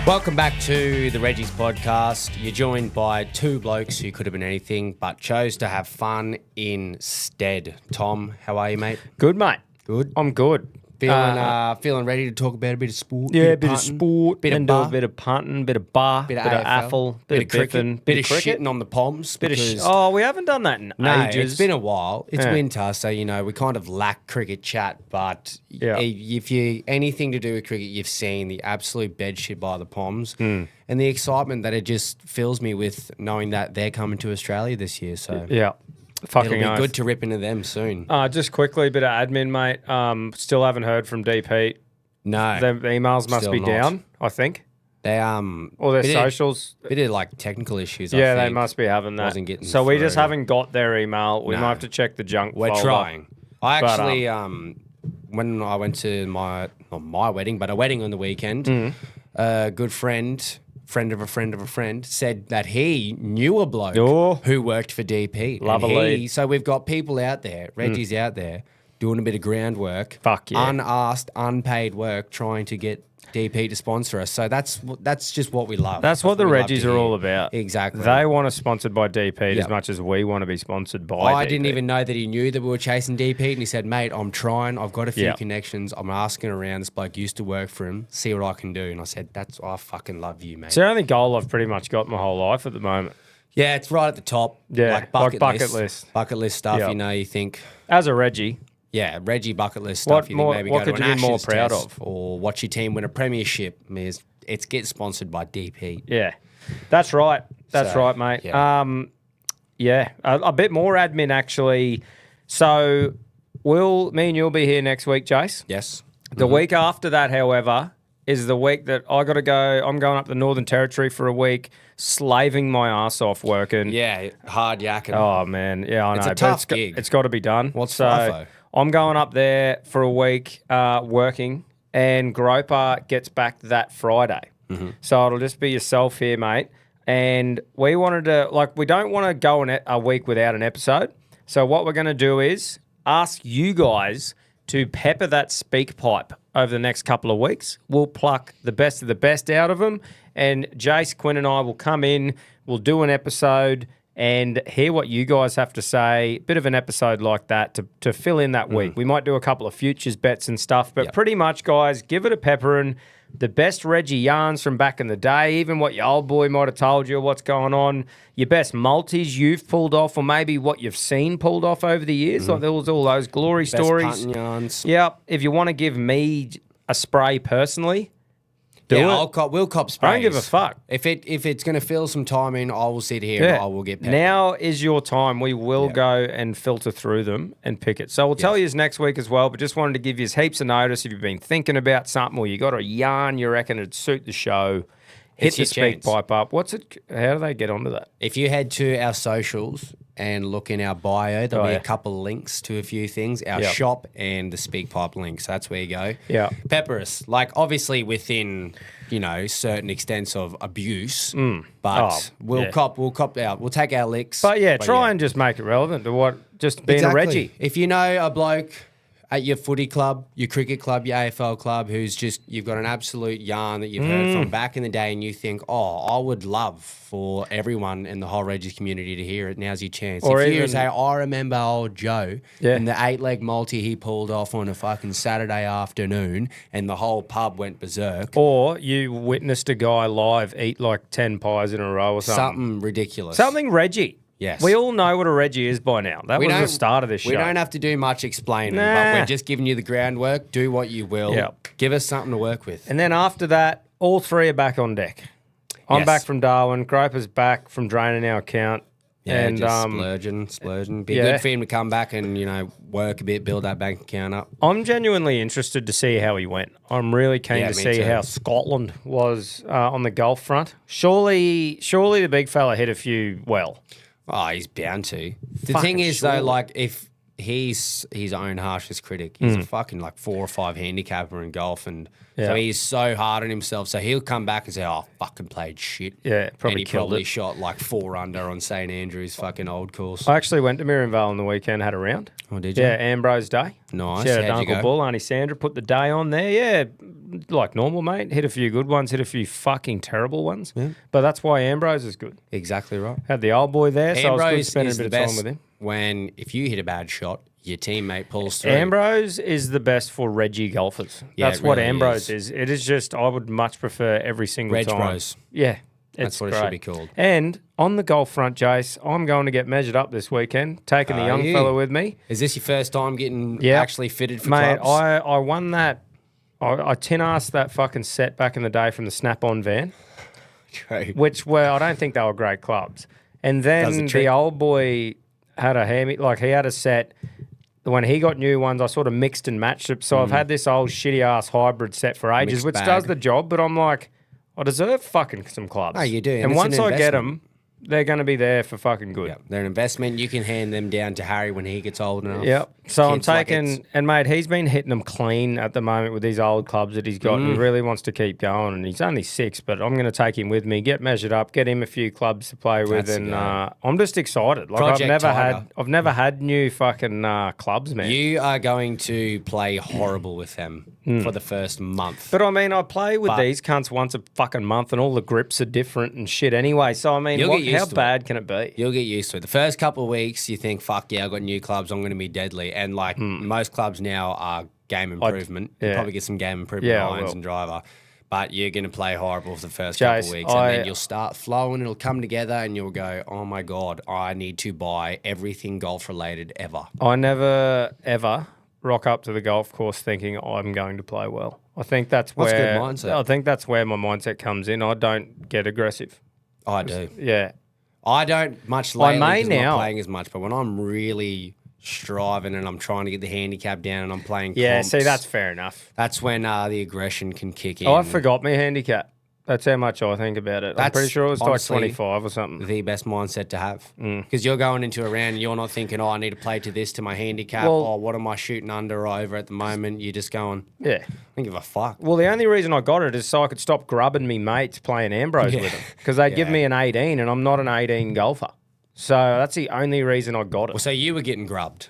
Welcome back to the Reggies podcast. You're joined by two blokes who could have been anything but chose to have fun instead. Tom, how are you, mate? Good, mate. Good. I'm good. Feeling ready to talk about a bit of sport? Yeah, a bit of sport, bit of do bar, a bit of punting, bit of bar, bit of AFL, bit of cricket, biffing, bit of cricket. shitting on the poms. We haven't done that in No, ages. it's been a while. It's Yeah. winter, so we kind of lack cricket chat. But Yeah. if you anything to do with cricket, you've seen the absolute bed shit by the Poms, and the excitement that it just fills me with knowing that they're coming to Australia this year. So Yeah. Fucking it'll be oath. good to rip into them soon. Just quickly, a bit of admin, mate. Still haven't heard from DP. No, The emails must Still be not. down, I think. they Or their bit socials. bit of like technical issues. Yeah, I they think. must be having that. Wasn't getting So we just through. haven't got their email. We No. might have to check the junk We're folder. trying. I But, actually, when I went to not my wedding, but a wedding on the weekend, a good friend of a friend of a friend, said that he knew a bloke Oh. who worked for DP. Love And a lead. So we've got people out there, Reggie's out there, doing a bit of groundwork. Fuck yeah. Unasked, unpaid work, trying to get DP to sponsor us. So that's just what we love. That's what the we love to Reggies are hear. all about. Exactly. They want us sponsored by DP Yep. as much as we want to be sponsored by I DP. didn't even know that he knew that we were chasing DP, and he said, "Mate, I'm trying. I've got a few Yeah. connections. I'm asking around. This bloke used to work for him. See what I can do." And I said, I fucking love you, mate." It's the only goal I've pretty much got my whole life at the moment. Yeah, it's right at the top. Yeah, like bucket bucket list. bucket list stuff. Yep. You think, As a Reggie, yeah, Reggie bucket list What stuff. You more- think maybe what go to could an you be more Ashes proud test of? or watch your team win a premiership. It's get sponsored by DP. yeah, that's right. That's So, right, mate. yeah. A bit more admin actually. So, me and you'll be here next week, Jace. Yes. The week after that, however, is the week that I got to go. I'm going up the Northern Territory for a week, slaving my ass off working. Yeah, hard yakking. Oh man, yeah, I know. It's a but tough gig. It's got to be done. What's so? FIFO? I'm going up there for a week working, and Groper gets back that Friday. So it'll just be yourself here, mate. And we wanted to, we don't want to go a week without an episode. So what we're going to do is ask you guys to pepper that speak pipe over the next couple of weeks. We'll pluck the best of the best out of them. And Jace, Quinn and I will come in, we'll do an episode and hear what you guys have to say. Bit of an episode like that to fill in that week. We might do a couple of futures bets and stuff, but pretty much, guys, give it a pepperin'. The best Reggie yarns from back in the day, even what your old boy might have told you what's going on, your best multis you've pulled off, or maybe what you've seen pulled off over the years. Like there was all those glory Best stories. punting yarns. Yep. If you want to give me a spray personally, do Yeah, it. we'll cop sprays. I don't give a fuck. If it's going to fill some time in, I will sit here and I will get peppered. Now is your time. We will go and filter through them and pick it. So we'll tell you next week as well, but just wanted to give you heaps of notice if you've been thinking about something or you got a yarn you reckon it'd suit the show. Hit It's the your speak chance. pipe up. How do they get onto that? If you head to our socials and look in our bio, there'll be yeah. a couple of links to a few things, our Yep. shop and the SpeakPipe link. So that's where you go. Yeah. Pepper us. Obviously within, certain extents of abuse. But we'll cop out. We'll take our licks. But try and just make it relevant to just being a Reggie. If you know a bloke at your footy club, your cricket club, your AFL club, you've got an absolute yarn that you've heard from back in the day and you think, I would love for everyone in the whole Reggies community to hear it, now's your chance. Or if you even- say, I remember old Joe and the 8-leg multi he pulled off on a fucking Saturday afternoon and the whole pub went berserk. Or you witnessed a guy live eat 10 pies in a row or something. Something ridiculous. Something Reggie. Yes. We all know what a Reggie is by now. That was the start of this show. We don't have to do much explaining, Nah. but we're just giving you the groundwork. Do what you will. Yep. Give us something to work with. And then after that, all three are back on deck. I'm Yes. back from Darwin. Groper's back from draining our account. Yeah, and just splurging. Be yeah. good for him to come back and, work a bit, build that bank account up. I'm genuinely interested to see how he went. I'm really keen Yeah, to me see too. how Scotland was on the golf front. Surely the big fella hit a few well. Oh, he's bound to. The Fucking thing is, though, surely. if he's his own harshest critic. He's a fucking like 4 or 5 handicapper in golf, and so he's so hard on himself. So he'll come back and say, "Oh, I fucking played shit." Yeah, probably and he killed probably it. shot like 4 under on St Andrews fucking old course. I actually went to Mirrenvale on the weekend, had a round. Oh, did you? Yeah, Ambrose Day. Nice. Shout out to How'd you Uncle go? Bull, Auntie Sandra, put the day on there. Yeah, like normal, mate. Hit a few good ones, hit a few fucking terrible ones. Yeah. But that's why Ambrose is good. Exactly right. Had the old boy there, so I was good Ambrose spending is a the bit of time best with him. when if you hit a bad shot, your teammate pulls through. Ambrose is the best for Reggie golfers. Yeah, That's it what really Ambrose is. It is just, I would much prefer every single Reg time. Bros. Yeah. That's It's what it great. should be called. And on the golf front, Jace, I'm going to get measured up this weekend, taking the young you? fella with me. Is this your first time getting Yeah. actually fitted for Mate, clubs? I won that. I tin-assed that fucking set back in the day from the Snap-on van, Great. which were, I don't think they were great clubs. And Does then the trick. the old boy had a hammy, like he had a set. When he got new ones, I sort of mixed and matched it. So I've had this old shitty-ass hybrid set for ages, Mixed which bag. does the job, but I'm like, I deserve fucking some clubs. Oh, you do, and And it's once an I get investment. them, they're going to be there for fucking good. Yeah, they're an investment. You can hand them down to Harry when he gets old enough. Yep. So I'm Kids, like, taking, it's- and mate, he's been hitting them clean at the moment with these old clubs that he's got, and he really wants to keep going. And he's only 6, but I'm going to take him with me, get measured up, get him a few clubs to play with, That's the and go. I'm just excited. Like Project Tiger. I've never had new fucking clubs, man. You are going to play horrible with them for the first month. But I mean, I play with these cunts once a fucking month, and all the grips are different and shit anyway. So I mean, You'll get used how to it. bad can it be? You'll get used to it. The first couple of weeks, you think, fuck yeah, I got new clubs, I'm going to be deadly. And like most clubs now are game improvement. yeah. You'll probably get some game improvement Yeah, I irons will. and driver. But you're going to play horrible for the first couple of Jace, weeks. And then you'll start flowing, it'll come together, and you'll go, oh my God, I need to buy everything golf related ever. I never ever rock up to the golf course thinking I'm going to play well. I think that's That's where good mindset. I think that's where my mindset comes in. I don't get aggressive. I do. Yeah. I don't much I lately may 'cause I'm now. not playing as much, but when I'm really striving and I'm trying to get the handicap down and I'm playing Yeah, comps, see, that's fair enough. that's when the aggression can kick in. I forgot my handicap. That's how much I think about it. I'm That's pretty sure it was honestly like 25 or something. the best mindset to have because you're going into a round and you're not thinking, oh, I need to play to this to my handicap. Well- Oh, what am I shooting under or over at the moment? You're just going, Yeah. I don't give a fuck. Well, the only reason I got it is so I could stop grubbing me mates playing Ambrose with them because they give Yeah. me an 18 and I'm not an 18 golfer. So that's the only reason I got it. Well, so you were getting grubbed.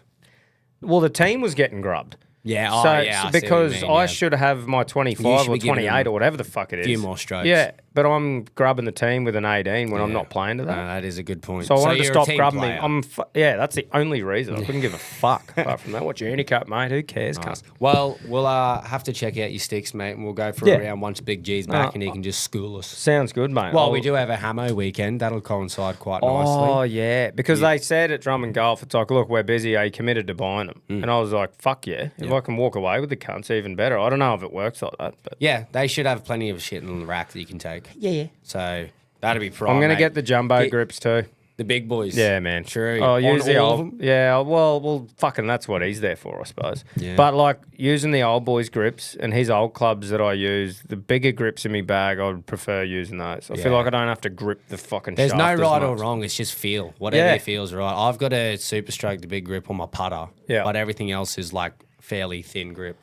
Well, the team was getting grubbed. Yeah, So I see what you because mean, I yeah. should have my You 25 should or be giving 28 them or whatever the fuck it is. few more strokes. Yeah, but I'm grubbing the team with an 18 when I'm Yeah. not playing to that. No, that is a good point. So I wanted to you're a stop team grubbing player. me. Yeah, that's the only reason. I couldn't give a fuck apart from that. What's your handicap, mate? Who cares? Nice. cunt? Well, we'll have to check out your sticks, mate, and we'll go for Yeah. a round once Big G's back and he can just school us. Sounds good, mate. Well, I'll- we do have a Hamo weekend. That'll coincide quite nicely. Oh, yeah. Because they said at Drum and Golf, it's like, look, we're busy. Are you committed to buying them? And I was like, fuck yeah. If I can walk away with the cunts, even better. I don't know if it works like that, but Yeah, they should have plenty of shit in the rack that you can take. yeah. So that'll be prime. I'm going to mate. get the jumbo Get grips too. the big boys. Yeah, man. True. Oh, On use the all of old. them? Yeah, well, fucking that's what he's there for, I suppose. Yeah. But like using the old boys grips and his old clubs that I use, the bigger grips in my bag, I would prefer using those. I feel Yeah. like I don't have to grip the fucking. There's no shaft as right or much. wrong. It's just feel. Whatever Yeah. feels right. I've got a Super Stroke, the big grip on my putter. Yeah. But everything else is like fairly thin grip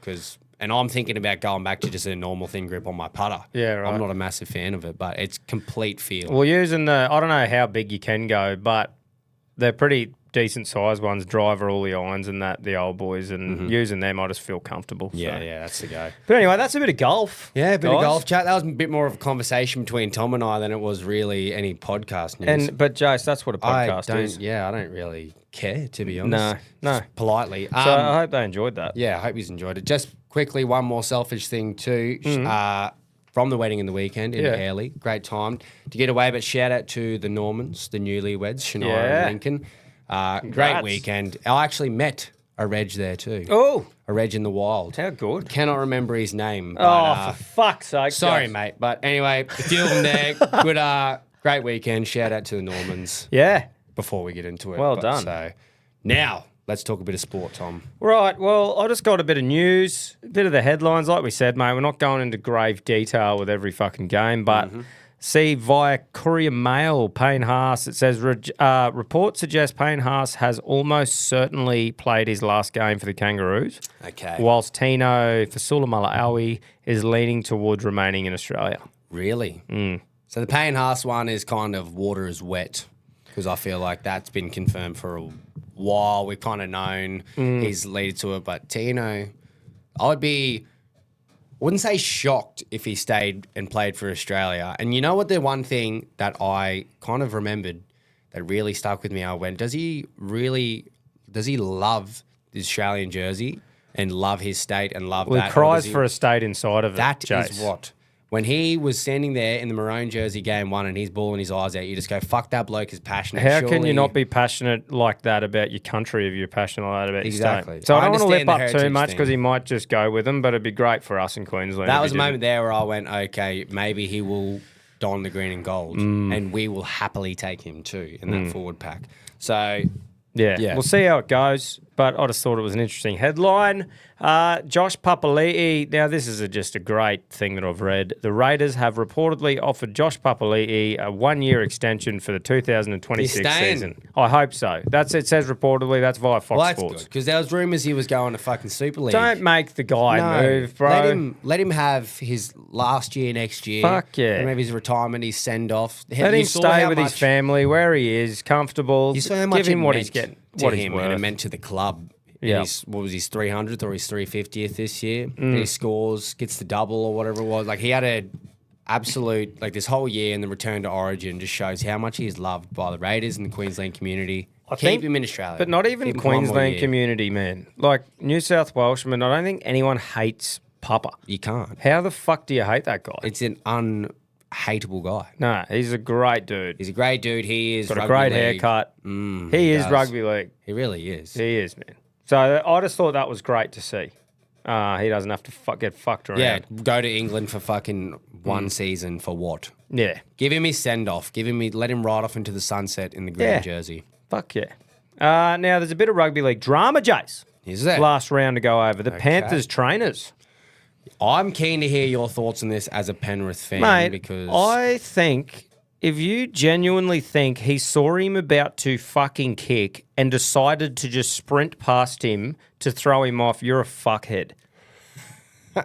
and I'm thinking about going back to just a normal thin grip on my putter. Yeah, right. I'm not a massive fan of it, but it's complete feel. Well, using I don't know how big you can go, but they're pretty decent sized ones. Driver, all the irons and that, the old boys, and using them, I just feel comfortable. yeah, so. yeah, that's the go. But anyway, that's a bit of golf. Yeah, a bit of guys. golf chat. That was a bit more of a conversation between Tom and I than it was really any podcast news. But Jace, that's what a podcast is. I don't really care, to be honest. No. Politely. So I hope they enjoyed that. Yeah, I hope you've enjoyed it. Just quickly, one more selfish thing too. From the wedding in the weekend in Yeah. Airlie. Great time to get away, but shout out to the Normans, the newlyweds, Shania Yeah. and Lincoln. Great Congrats. weekend. I actually met a Reg there too. Oh, A Reg in the wild. how good. Cannot remember his name. But, Oh, for fuck's sake. sorry, Jace. mate. But anyway, a few of them there. Good, great weekend. Shout out to the Normans Yeah. before we get into it. Well But, done. So now let's talk a bit of sport, Tom. Right. Well, I just got a bit of news, a bit of the headlines. Like we said, mate, we're not going into grave detail with every fucking game, but See via Courier Mail, Payne Haas. It says, reports suggest Payne Haas has almost certainly played his last game for the Kangaroos. Okay. Whilst Tino Fasula-Mala'awi is leaning towards remaining in Australia. Really? So the Payne Haas one is kind of water is wet because I feel like that's been confirmed for a while. We've kind of known he's leading to it. But Tino, wouldn't say shocked if he stayed and played for Australia. And you know what? The one thing that I kind of remembered that really stuck with me, I went, does he love the Australian jersey and love his state and love that? He cries for a state inside of it. That Jace. is what. When he was standing there in the maroon jersey game 1 and he's bawling his eyes out, you just go, fuck, that bloke is passionate. How can you not be passionate like that about your country if you're passionate like that about your state? So I don't want to lip up too much because he might just go with them, but it'd be great for us in Queensland. That was a moment there where I went, okay, maybe he will don the green and gold and we will happily take him too in that forward pack. So, yeah, we'll see how it goes. But I just thought it was an interesting headline. Josh Papali'i. Now, this is just a great thing that I've read. The Raiders have reportedly offered Josh Papali'i a 1-year extension for the 2026 season. I hope so. It says reportedly. That's via Fox Sports. That's good because there was rumours he was going to fucking Super League. Don't make the guy move, bro. Let him have his last year next year. Fuck yeah. Maybe his retirement, his send off. Let him stay with his family where he is, comfortable. You saw how much give him what he's getting. What he's worth. And it meant to the club. Yeah. What was his 300th or his 350th this year? He scores, gets the double or whatever it was. Like he had a absolute, like this whole year in the return to Origin just shows how much he is loved by the Raiders and the Queensland community. Keep him in Australia. But not even Queensland community, man. Like New South Welshman, I don't think anyone hates Papa. You can't. How the fuck do you hate that guy? It's an unhateable guy. No, he's a great dude. He's a great dude. He is got a great haircut. He is rugby league. He really is. He is, man. So I just thought that was great to see. He doesn't have to get fucked around. Yeah, go to England for fucking one season for what? Yeah. Give him his send-off. Let him ride off into the sunset in the green jersey. Fuck yeah. Now, there's a bit of rugby league drama, Jace. Is there? Last round to go over. The Panthers trainers. I'm keen to hear your thoughts on this as a Penrith fan. Mate, because I think if you genuinely think he saw him about to fucking kick and decided to just sprint past him to throw him off, you're a fuckhead.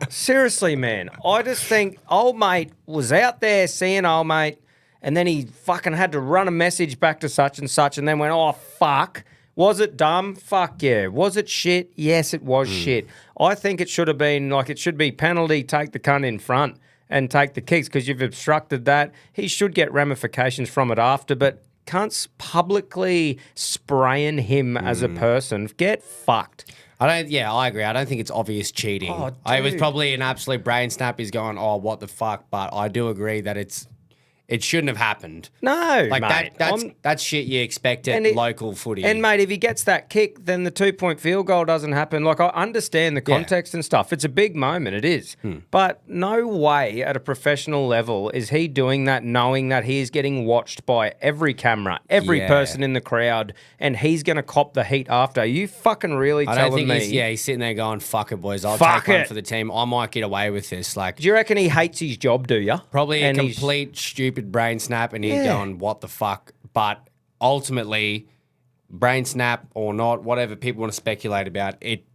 Seriously, man. I just think old mate was out there seeing old mate and then he fucking had to run a message back to such and such and then went, oh, fuck. Was it dumb? Fuck yeah. Was it shit? Yes, it was shit. I think it should have been it should be penalty, take the cunt in front and take the kicks because you've obstructed that. He should get ramifications from it after, but cunts publicly spraying him as a person, get fucked. I agree. I don't think it's obvious cheating. Oh, it was probably an absolute brain snap. He's going, oh, what the fuck? But I do agree that it shouldn't have happened. No, like mate. that's shit you expect at local footy. And mate, if he gets that kick, then the 2-point field goal doesn't happen. Like I understand the context and stuff. It's a big moment, it is. But no way at a professional level is he doing that knowing that he is getting watched by every camera, every person in the crowd, and he's going to cop the heat after. Are you fucking really telling me? He's sitting there going, fuck it, boys. I'll take one for the team. I might get away with this. Like, do you reckon he hates his job, do you? Probably a complete stupid brain snap and he's going, what the fuck? But ultimately, brain snap or not, whatever people want to speculate about, it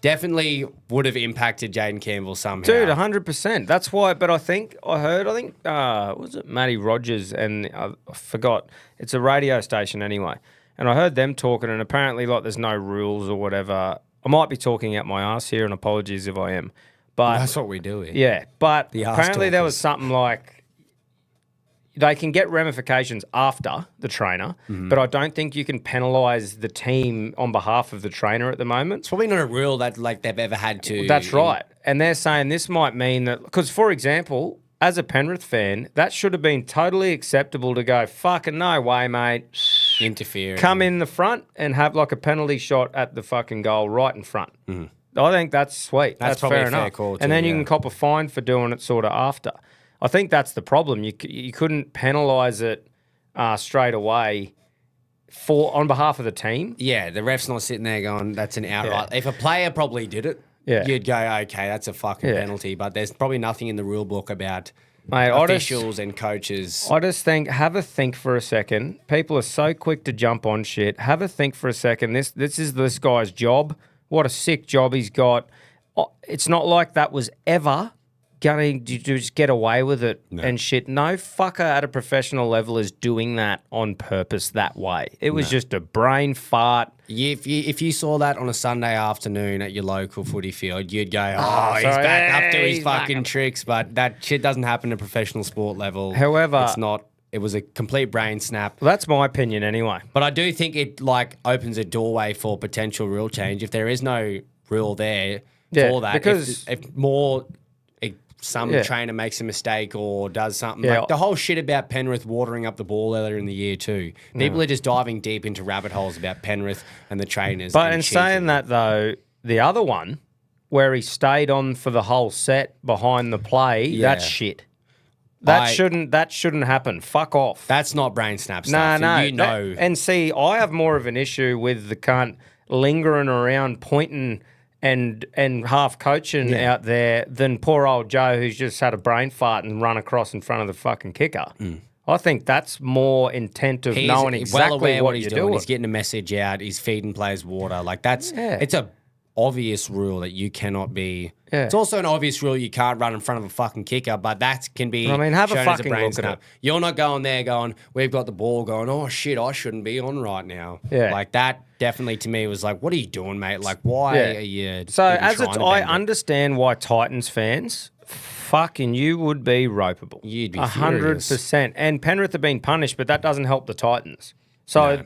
definitely would have impacted Jaden Campbell somehow. Dude, 100%. That's why, but I think, was it Matty Rogers and I forgot, it's a radio station anyway, and I heard them talking and apparently there's no rules or whatever. I might be talking out my ass here and apologies if I am. But that's what we do here. Yeah, but apparently there was something like, they can get ramifications after the trainer, but I don't think you can penalise the team on behalf of the trainer at the moment. It's probably not a rule that they've ever had to. That's right. And they're saying this might mean that, because for example, as a Penrith fan, that should have been totally acceptable to go, fucking no way, mate. Interfere. Come in the front and have a penalty shot at the fucking goal right in front. I think that's sweet. That's probably fair a fair enough. call too, and then you can cop a fine for doing it sort of after. I think that's the problem. You couldn't penalise it straight away on behalf of the team. Yeah, the ref's not sitting there going, that's an outright. If a player probably did it, you'd go, okay, that's a fucking penalty. But there's probably nothing in the rule book about Mate, officials and coaches. I just think, have a think for a second. People are so quick to jump on shit. Have a think for a second. This is this guy's job. What a sick job he's got. It's not like that was ever going to just get away with it and shit. No fucker at a professional level is doing that on purpose that way. It was just a brain fart. If you saw that on a Sunday afternoon at your local footy field, you'd go, he's back up to his fucking tricks. But that shit doesn't happen at professional sport level. However, it's not. It was a complete brain snap. Well, that's my opinion anyway. But I do think it opens a doorway for potential rule change. If there is no rule there for that, because if some trainer makes a mistake or does something. Yeah. Like the whole shit about Penrith watering up the ball earlier in the year too. People are just diving deep into rabbit holes about Penrith and the trainers. But in saying that though, the other one where he stayed on for the whole set behind the play, that's shit. That shouldn't happen. Fuck off. That's not brain snap stuff. No. You know. And see, I have more of an issue with the cunt lingering around pointing and half coaching out there than poor old Joe who's just had a brain fart and run across in front of the fucking kicker. I think that's more intent of knowing exactly well aware what he's you're doing. doing. He's getting a message out. He's feeding players water. Like it's a obvious rule that you cannot be. Yeah. It's also an obvious rule you can't run in front of a fucking kicker, but that can be have a shown fucking as a brain look snap. at it. You're not going there going, we've got the ball going, oh shit, I shouldn't be on right now. Yeah. Like that definitely to me was like, what are you doing, mate? Like why are you So I I understand why Titans fans fucking you would be ropeable. You'd be 100%. And Penrith have been punished, but that doesn't help the Titans. So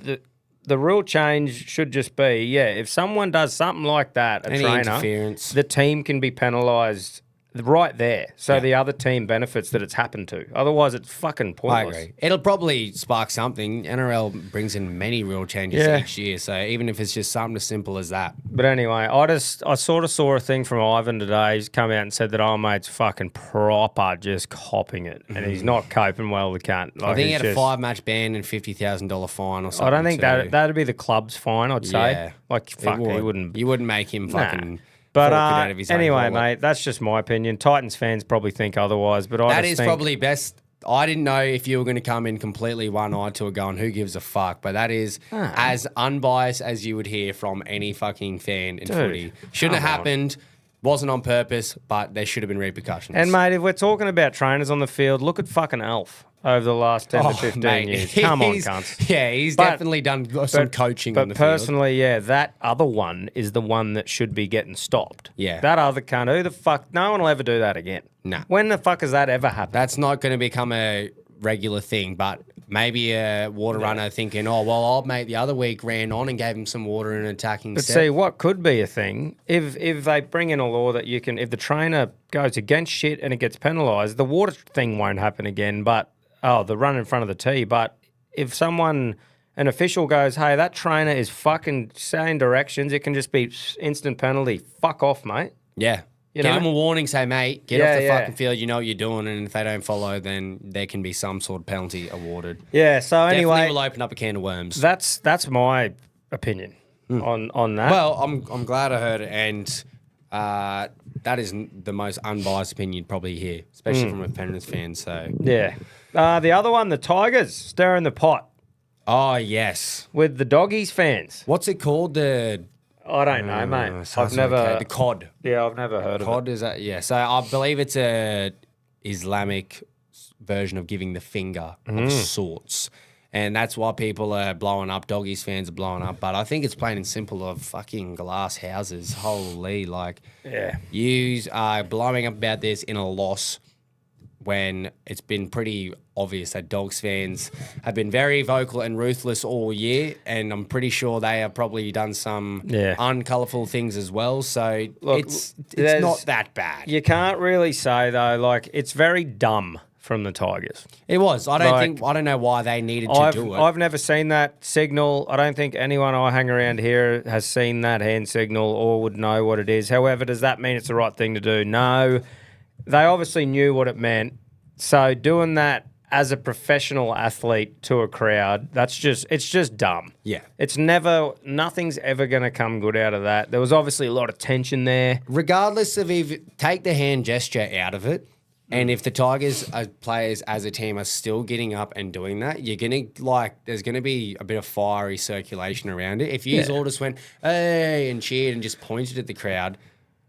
the rule change should just be, if someone does something like that, Any interference. the team can be penalised right there. So the other team benefits that it's happened to. Otherwise, it's fucking pointless. I agree. It'll probably spark something. NRL brings in many rule changes each year. So even if it's just something as simple as that. But anyway, I sort of saw a thing from Ivan today. He's come out and said that our mate's fucking proper just copping it. And he's not coping well, the cunt. Like, I think he had a 5-match ban and $50,000 fine or something. I don't think that'd be the club's fine, I'd say. Yeah. Like, fuck, he wouldn't. You wouldn't make him fucking... But out of his own anyway, wallet. mate, that's just my opinion. Titans fans probably think otherwise, but that is probably best. I didn't know if you were going to come in completely one-eyed to it going, who gives a fuck? But that is as unbiased as you would hear from any fucking fan in footy. Shouldn't have happened. Wasn't on purpose, but there should have been repercussions. And, mate, if we're talking about trainers on the field, look at fucking Alf over the last 10 to 15 years. Come on, cunts. Yeah, he's definitely done some coaching on the field. But personally, that other one is the one that should be getting stopped. Yeah. That other cunt, who the fuck, no one will ever do that again. Nah. When the fuck has that ever happened? That's not going to become a regular thing, but maybe a water runner thinking, oh, well, old mate the other week ran on and gave him some water in an attacking set. But see, what could be a thing, if they bring in a law that you can, if the trainer goes against shit and it gets penalised, the water thing won't happen again, but, the run in front of the tee. But if an official goes, hey, that trainer is fucking saying directions, it can just be instant penalty. Fuck off, mate. Yeah. Give them a warning, say, mate, get off the fucking field, you know what you're doing, and if they don't follow, then there can be some sort of penalty awarded. Yeah, so anyway... Definitely will open up a can of worms. That's my opinion on that. Well, I'm glad I heard it, and that is the most unbiased opinion you'd probably hear, especially from a Penrith fan, so... Yeah. The other one, the Tigers, stirring the pot. Oh, yes. With the Doggies fans. What's it called? I don't know, mate. I've never... The cod. Yeah, I've never heard of it. Cod, is that? Yeah. So I believe it's a Islamic version of giving the finger of sorts. And that's why people are blowing up. Doggies fans are blowing up. But I think it's plain and simple of fucking glass houses. Holy, like... Yeah. You are blowing up about this in a loss when it's been pretty obvious that Dogs fans have been very vocal and ruthless all year, and I'm pretty sure they have probably done some uncolourful things as well. So look, it's not that bad. You can't really say though, like it's very dumb from the Tigers. It was. I don't know why they needed to do it. I've never seen that signal. I don't think anyone I hang around here has seen that hand signal or would know what it is. However, does that mean it's the right thing to do? No. They obviously knew what it meant. So doing that as a professional athlete to a crowd, it's just dumb. Yeah. Nothing's ever going to come good out of that. There was obviously a lot of tension there. Regardless of take the hand gesture out of it, And if the Tigers players as a team are still getting up and doing that, you're going to there's going to be a bit of fiery circulation around it. If you all just went, hey, and cheered and just pointed at the crowd,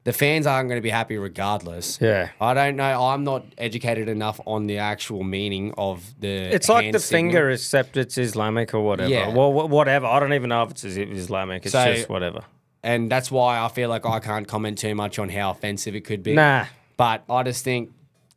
the fans aren't going to be happy regardless. Yeah. I don't know. I'm not educated enough on the actual meaning of the It's like the signal. finger, except it's Islamic or whatever. Yeah. Well, whatever. I don't even know if it's Islamic. It's just whatever. And that's why I feel like I can't comment too much on how offensive it could be. Nah. But I just think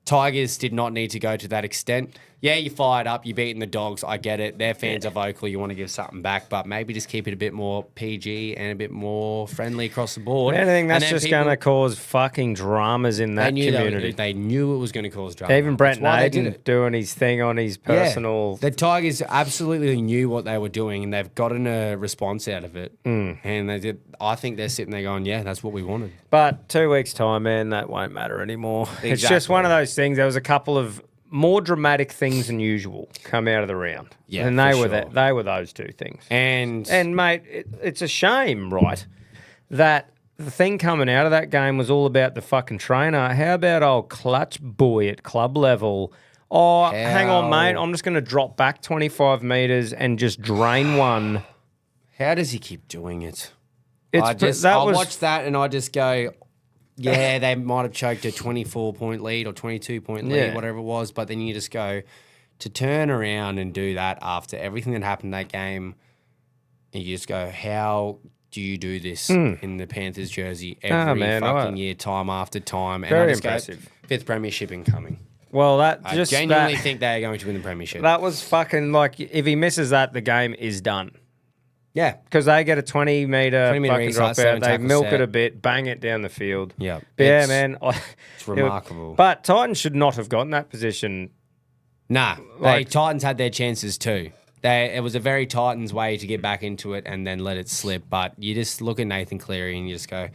Tigers did not need to go to that extent. Yeah, you fired up, you're beating the Dogs. I get it. Their fans are vocal. You want to give something back, but maybe just keep it a bit more PG and a bit more friendly across the board. I think that's just going to cause fucking dramas in that community. They knew it was going to cause drama. Even Brent Naden doing his thing on his personal... The Tigers absolutely knew what they were doing, and they've gotten a response out of it. And they did. I think they're sitting there going, yeah, that's what we wanted. But 2 weeks' time, man, that won't matter anymore. Exactly. It's just one of those things. There was a couple of more dramatic things than usual come out of the round. Yeah, and they were those two things. And mate, it's a shame, right, that the thing coming out of that game was all about the fucking trainer. How about old Clutch Boy at club level? Oh, hang on, mate. I'm just going to drop back 25 metres and just drain one. How does he keep doing it? I watch that and I just go, yeah, they might have choked a 24-point lead or 22-point lead, whatever it was. But then you just go to turn around and do that after everything that happened in that game. And you just go, how do you do this in the Panthers jersey every fucking year, time after time? And Very I just impressive. Go, 5th premiership incoming. Well, I genuinely think they're going to win the premiership. That was fucking like, if he misses that, the game is done. Yeah. Because they get a 20-metre fucking drop out. They milk it a bit, bang it down the field. Yeah. But yeah, man. It's remarkable. But Titans should not have gotten that position. Nah. Titans had their chances too. It was a very Titans way to get back into it and then let it slip. But you just look at Nathan Cleary and you just go,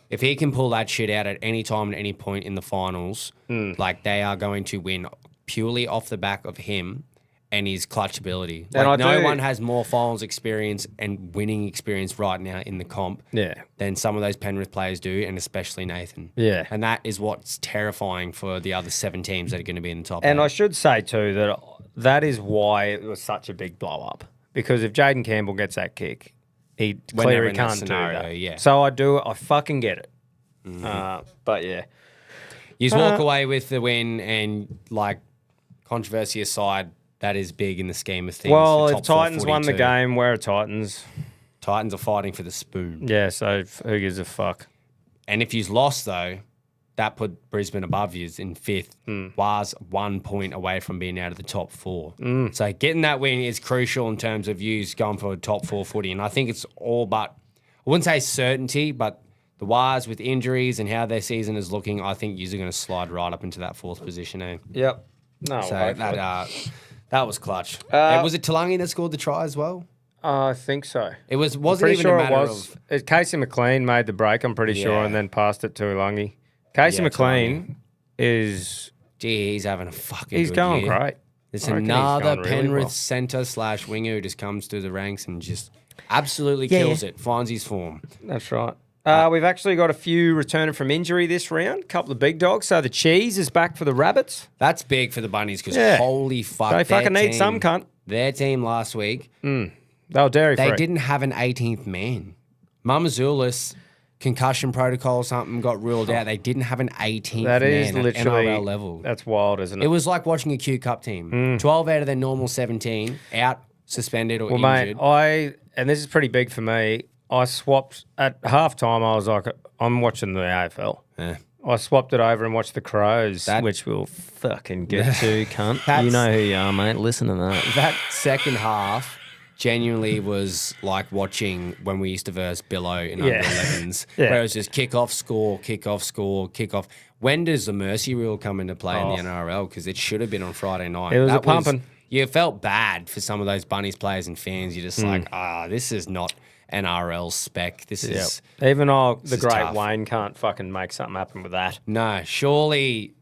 if he can pull that shit out at any time, at any point in the finals, like they are going to win purely off the back of him and his clutch ability. Like no one has more finals experience and winning experience right now in the comp than some of those Penrith players do, and especially Nathan. Yeah. And that is what's terrifying for the other 7 teams that are going to be in the top 8. And I should say too that is why it was such a big blow up. Because if Jaden Campbell gets that kick, Cleary can't do that. Yeah. So I fucking get it. But yeah. You just walk away with the win and like controversy aside, that is big in the scheme of things. Well, if Titans won the game, where are Titans? Titans are fighting for the spoon. Yeah, so who gives a fuck? And if you've lost, though, that put Brisbane above you in 5th. Was 1 point away from being out of the top 4. So getting that win is crucial in terms of you going for a top 4 footy. And I think it's all but, I wouldn't say certainty, but the Wars with injuries and how their season is looking, I think you're going to slide right up into that 4th position. Yep. No, so that was clutch. Was it Talangi that scored the try as well? I think so. It wasn't even a matter of... Casey McLean made the break, I'm pretty sure, and then passed it to Ulangi. Casey McLean is... Gee, he's having a fucking He's good going year. great. There's another Penrith centre / winger who just comes through the ranks and just absolutely kills it, finds his form. That's right. We've actually got a few returning from injury this round. A couple of big dogs. So the Cheese is back for the Rabbits. That's big for the Bunnies because holy fuck. They fucking need some cunt. Their team last week. They were dairy free. They didn't have an 18th man. Mamazoulis, concussion protocol or something, got ruled out. They didn't have an 18th that man is literally, at NRL level. That's wild, isn't it? It was like watching a Q Cup team. 12 out of their normal 17 out, suspended or injured. Mate, and this is pretty big for me, I swapped at halftime. I was like, I'm watching the AFL. Yeah. I swapped it over and watched the Crows, which we'll fucking get to, cunt. You know who you are, mate. Listen to that. That second half genuinely was like watching when we used to verse Billow in under 11s, where it was just kick off, score, kick off, score, kick off. When does the mercy rule come into play in the NRL? Because it should have been on Friday night. It was a pumping. You felt bad for some of those Bunnies players and fans. You're just like, this is not NRL spec. This is even though the great tough. Wayne can't fucking make something happen with that. No, surely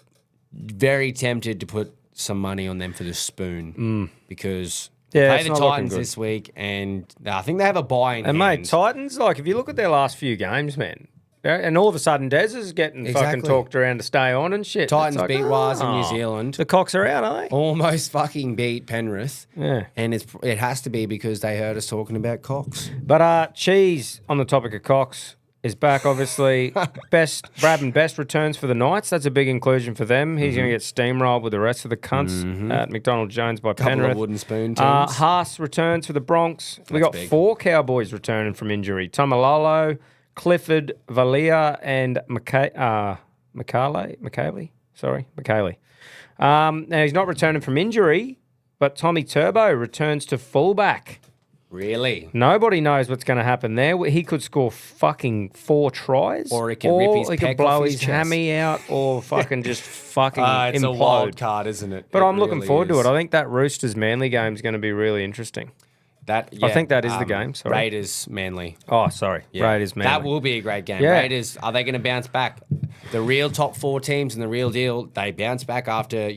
very tempted to put some money on them for the spoon because they play the Titans this week and I think they have a buy in And mate, Titans, like if you look at their last few games, man, And all of a sudden, Des is getting fucking Exactly. talked around to stay on and shit. Titans It's like, beat Waz in New oh, Zealand. The Cocks are out, are they? Almost fucking beat Penrith. Yeah. And it has to be because they heard us talking about Cox. But Cheese, on the topic of Cox, is back, obviously. Bradman Best returns for the Knights. That's a big inclusion for them. He's going to get steamrolled with the rest of the cunts at McDonald Jones by Couple Penrith. of wooden spoon teams. Haas returns for the Bronx. We got big. 4 Cowboys returning from injury. Tomalolo, Clifford, Valia, and McKaylee. Now, he's not returning from injury, but Tommy Turbo returns to fullback. Really? Nobody knows what's going to happen there. He could score fucking 4 tries. Or he can rip his he peck could blow off his his chest. hammy out or fucking just fucking It's implode. a wild card, isn't it? But It I'm looking really forward to is. it. I think that Roosters Manly game is going to be really interesting. I think that is the game. Sorry. Raiders Manly. Oh, sorry. Yeah. Raiders Manly. That will be a great game. Yeah. Raiders, are they going to bounce back? The real top 4 teams in the real deal, they bounce back after,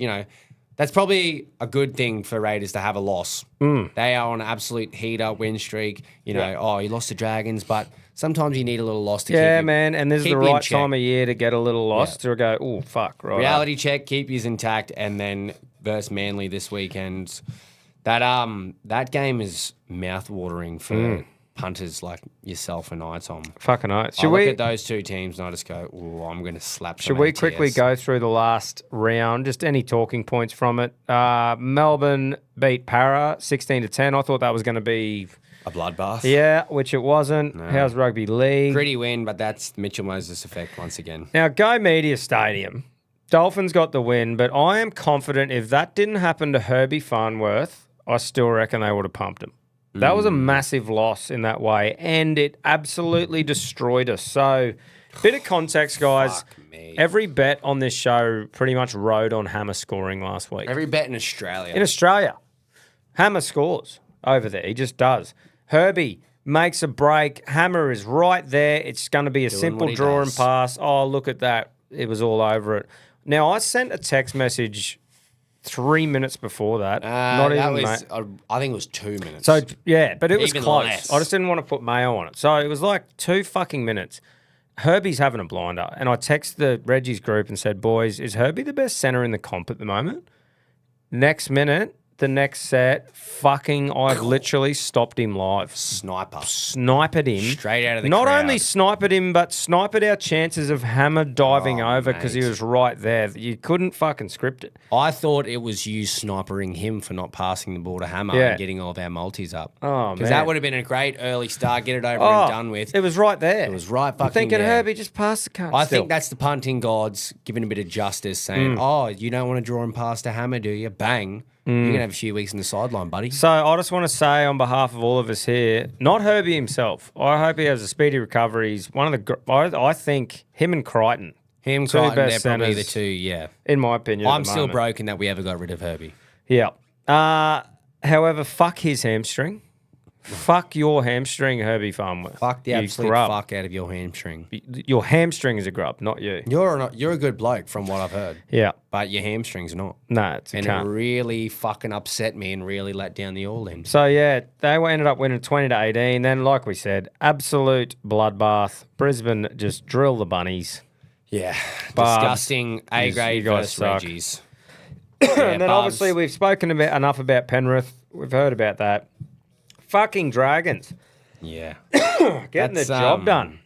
that's probably a good thing for Raiders to have a loss. They are on an absolute heater win streak. You lost to Dragons, but sometimes you need a little loss to keep you. Man, and this is keep the you in right check. time of year to get a little loss to go, oh, fuck, right. Reality check, keep yous intact, and then versus Manly this weekend. That game is mouth-watering for punters like yourself and I, Tom. Fucking oath. I look at those 2 teams and I just go, "Ooh, I'm going to slap." Should we quickly go through the last round? Just any talking points from it. Melbourne beat Para 16-10. I thought that was going to be a bloodbath? Yeah, which it wasn't. How's rugby league? Gritty win, but that's Mitchell Moses effect once again. Now, Go Media Stadium. Dolphins got the win, but I am confident if that didn't happen to Herbie Farnworth, I still reckon they would have pumped him. That was a massive loss in that way, and it absolutely destroyed us. So, bit of context, guys. Fuck me. Every bet on this show pretty much rode on Hammer scoring last week. Every bet in Australia. In Australia, Hammer scores over there. He just does. Herbie makes a break. Hammer is right there. It's going to be a simple what he draw and does. pass. Oh, look at that. It was all over it. Now, I sent a text message 3 minutes before that. Not that even, was, mate. I think it was 2 minutes. So, yeah, but it was Even close. less. I just didn't want to put mayo on it. So it was like 2 fucking minutes. Herbie's having a blinder. And I texted the Reggies group and said, boys, is Herbie the best centre in the comp at the moment? Next minute, the next set, I've literally stopped him live. Sniped him. Straight out of the Not crowd. only sniped him, but sniped our chances of Hammer diving over because he mate. was right there. You couldn't fucking script it. I thought it was you snipering him for not passing the ball to Hammer Yeah. and getting all of our multis up. Oh, Because man. that would have been a great early start, get it over and done with. It was right there. It was right I'm fucking thinking, there. Herbie, just pass the cunt. I still. think that's the punting gods giving a bit of justice, saying, "Oh, you don't want to draw and pass to Hammer, do you? Bang! You're gonna have a few weeks in the sideline, buddy." So I just want to say on behalf of all of us here, not Herbie himself. I hope he has a speedy recovery. He's one of the. I think him and Crichton, Him, two Crichton, best they're probably centres. the 2. Yeah, in my opinion. at I'm the still moment. broken that we ever got rid of Herbie. Yeah. However, fuck his hamstring. Fuck your hamstring, Herbie Farnworth. Fuck the You absolute grub. fuck out of your hamstring. Your hamstring is a grub, not you. You're a good bloke from what I've heard, Yeah. but your hamstring's not. No, it's a And cunt. it really fucking upset me and really let down the all ends. So yeah, they ended up winning 20-18. Then, like we said, absolute bloodbath. Brisbane just drill the bunnies. Yeah, Barbs. disgusting. A You grade guys versus suck. Reggies. And then obviously we've spoken enough about Penrith. We've heard about that. Fucking Dragons yeah. getting the That's, job done.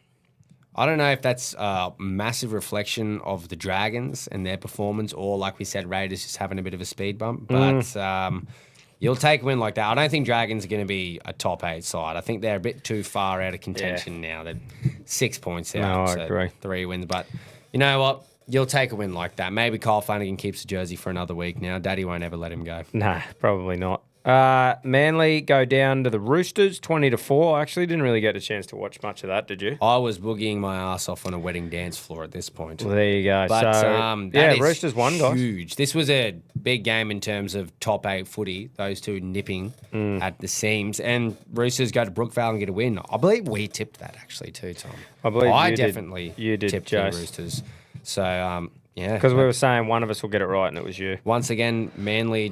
I don't know if that's a massive reflection of the Dragons and their performance, or like we said, Raiders just having a bit of a speed bump. But you'll take a win like that. I don't think Dragons are going to be a top 8 side. I think they're a bit too far out of contention now. They're 6 points out. No, I so agree. 3 wins. But you know what? You'll take a win like that. Maybe Kyle Flanagan keeps the jersey for another week now. Daddy won't ever let him go. Nah, probably not. Manly go down to the Roosters, 20-4. I actually didn't really get a chance to watch much of that, did you? I was boogieing my ass off on a wedding dance floor at this point. Well, there you go. But So, that yeah, is Roosters won, guys. huge. This was a big game in terms of top 8 footy. Those two nipping at the seams, and Roosters go to Brookvale and get a win. I believe we tipped that actually too, Tom. I believe you did. definitely You did, tipped Jace. the Roosters. So yeah, Because we were saying one of us will get it right, and it was you. once again, Manly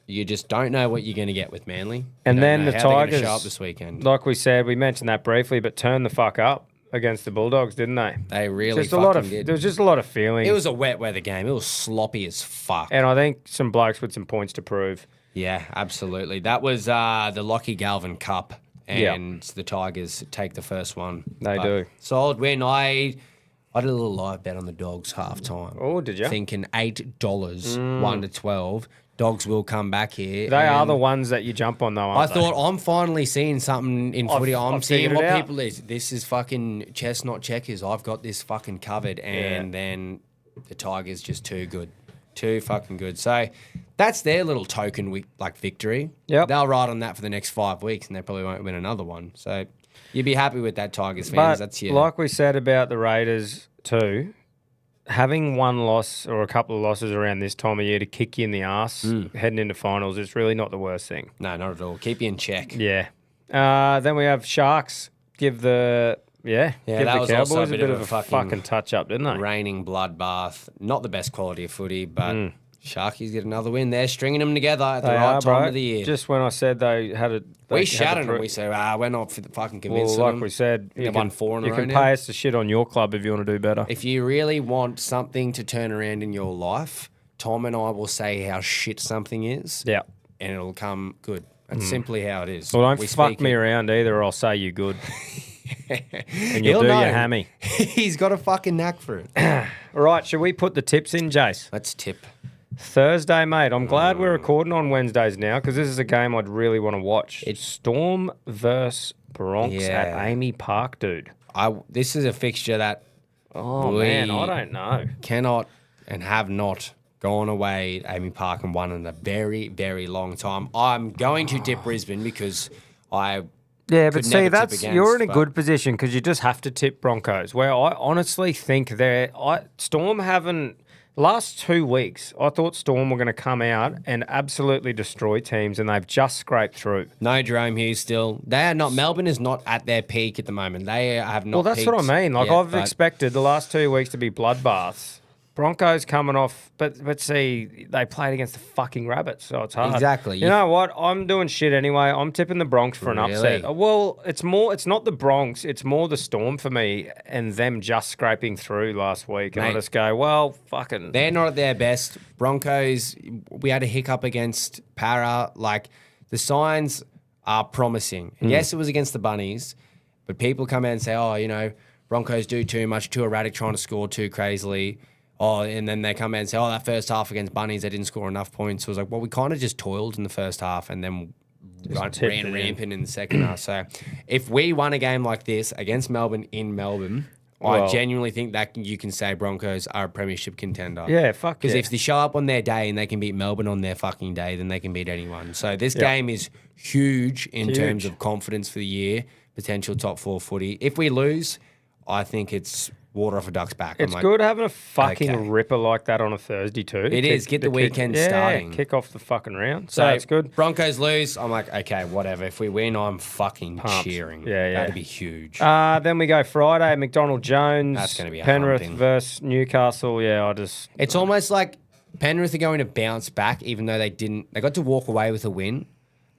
you just don't know what you're going to get with Manly. You And don't then know the how they're gonna Tigers, show up this weekend. like we said, we mentioned that briefly, but turn the fuck up. against the Bulldogs, didn't they? They really Just a lot fucking of did. there was just a lot of feeling. It was a wet weather game. It was sloppy as fuck. And I think some blokes with some points to prove. Yeah, absolutely. That was the Lockie Galvin Cup, and the Tigers take the first one. They do. Solid win. I did a little live bet on the Dogs halftime. Oh, did you? Thinking $8, 1 to 12. Dogs will come back here. They are the ones that you jump on, though, I aren't they? thought I'm finally seeing something in footy. I'm I've seeing figured what it out. people is. This is fucking chestnut checkers. I've got this fucking covered, and then the Tigers just too good, too fucking good. So that's their little token victory. Yep. They'll ride on that for the next 5 weeks, and they probably won't win another one. So you'd be happy with that, Tigers fans. But That's your like we said about the Raiders too, having one loss or a couple of losses around this time of year to kick you in the arse heading into finals is really not the worst thing. no, not at all. Keep you in check. Yeah. Then we have Sharks give the give that the was also Cowboys a bit of a fucking touch up, didn't they? Raining bloodbath. Not the best quality of footy, but Sharkies get another win. They're stringing them together at the They right are, time bro. of the year. Just when I said they had a, We shouted them. We say, we're not fucking well, convinced like them. we said, They won 4 in a you row can now. pay us to shit on your club if you want to do better. If you really want something to turn around in your life, Tom and I will say how shit something is, Yeah. and it'll come good. That's simply how it is. Well, don't We fuck speak me it. around either, or I'll say you good. And He'll you'll do know. your hammy. He's got a fucking knack for it. All right, should we put the tips in, Jace? Let's tip. Thursday, mate. I'm glad we're recording on Wednesdays now because this is a game I'd really want to watch. It's Storm versus Bronx Yeah. at Amy Park, dude. This is a fixture that Oh, we man, I don't know. cannot and have not gone away at Amy Park and won in a very, very long time. I'm going to tip Brisbane because I Yeah, could but never see, tip that's against, you're in a but- good position because you just have to tip Broncos. Where I honestly think Storm haven't. Last 2 weeks, I thought Storm were going to come out and absolutely destroy teams, and they've just scraped through. No Jerome Hughes still. They are not. Melbourne is not at their peak at the moment. They have not. Well, that's what I peaked mean. Like yet, I've but expected the last 2 weeks to be bloodbaths. Broncos coming off, but see, they played against the fucking Rabbits, so it's hard. Exactly. You know what? I'm doing shit anyway. I'm tipping the Bronx for an upset. Really? Well, it's not the Bronx. It's more the Storm for me and them just scraping through last week. And I Mate. just go, well, fucking. they're not at their best. Broncos. We had a hiccup against Para. Like the signs are promising. And yes, it was against the Bunnies, but people come out and say, oh, Broncos do too much, too erratic, trying to score too crazily. Oh, and then they come out and say, that first half against Bunnies, they didn't score enough points. So it was like, well, we kind of just toiled in the first half and then tipped ran it in. rampant in the second half. So if we won a game like this against Melbourne in Melbourne, I Well- genuinely think that you can say Broncos are a premiership contender. Yeah, fuck Because yeah. if they show up on their day and they can beat Melbourne on their fucking day, then they can beat anyone. So this game is huge in terms of confidence for the year, potential top 4 footy. If we lose, I think it's water off a duck's back. It's good having a fucking okay. ripper like that on a Thursday too. It is. Get the weekend starting. Kick off the fucking round. So it's good. Broncos lose. I'm like, okay, whatever. If we win, I'm fucking Pumped. cheering. Yeah. That'd be huge. Then we go Friday, McDonald Jones. That's gonna be a Penrith humping. versus Newcastle. Yeah, It's almost like Penrith are going to bounce back, even though they didn't. They got to walk away with a win,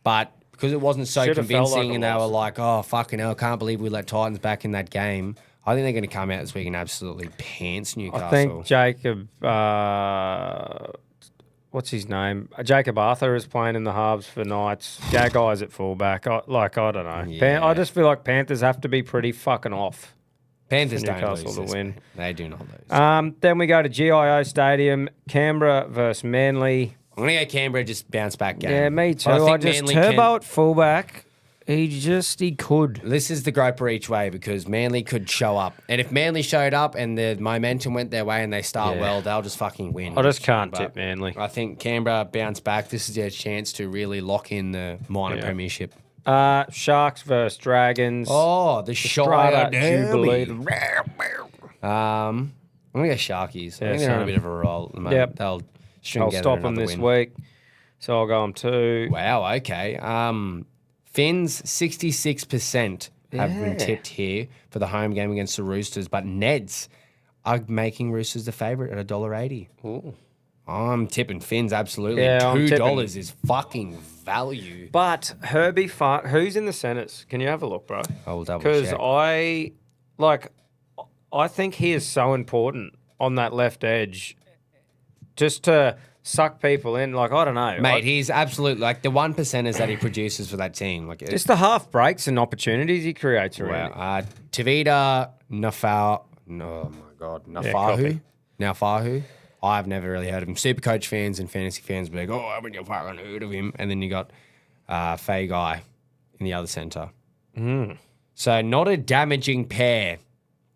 but because it wasn't so Should've felt convincing, like a and they were loss. like, "Oh fucking hell, can't believe we let Titans back in that game." I think they're going to come out this week and absolutely pants Newcastle. I think Jacob. What's his name? Jacob Arthur is playing in the halves for Knights. Gaggai's at fullback. I don't know. Yeah. I just feel like Panthers have to be pretty fucking off. Panthers for don't Newcastle lose to this win. game. They do not lose. Then we go to GIO Stadium, Canberra versus Manly. I'm going to go Canberra, just bounce back game. Yeah, me too. But I think just Manly Turbo can- at fullback. He could. This is the groper each way because Manly could show up. And if Manly showed up and the momentum went their way and they start well, they'll just fucking win. I just can't But tip Manly. I think Canberra bounce back. This is their chance to really lock in the minor premiership. Sharks versus Dragons. Oh, the Strata Shire Jubilee. Derby. I'm going to go Sharkies. I Yeah, think they're on a same. bit of a roll at the moment. Yep. They'll string I'll together stop them another this win. week. So I'll go on 2. Wow, okay. Finns, 66% have been tipped here for the home game against the Roosters, but Neds are making Roosters the favourite at $1.80. Ooh. I'm tipping Finns, absolutely. Yeah, I'm tipping- $2 is fucking value. But Herbie, who's in the centres? Can you have a look, bro? I will double Because check. I like, I think he is so important on that left edge just to suck people in. Like, I don't know. Mate, he's absolute, like, the 1%ers that he produces for that team. Like, Just the half breaks and opportunities he creates around him. Tavita Nafau. Oh, my God. copy. Naufahu. I've never really heard of him. Supercoach fans and fantasy fans be like, oh, I haven't fucking heard of him. And then you got Faye Guy in the other centre. So not a damaging pair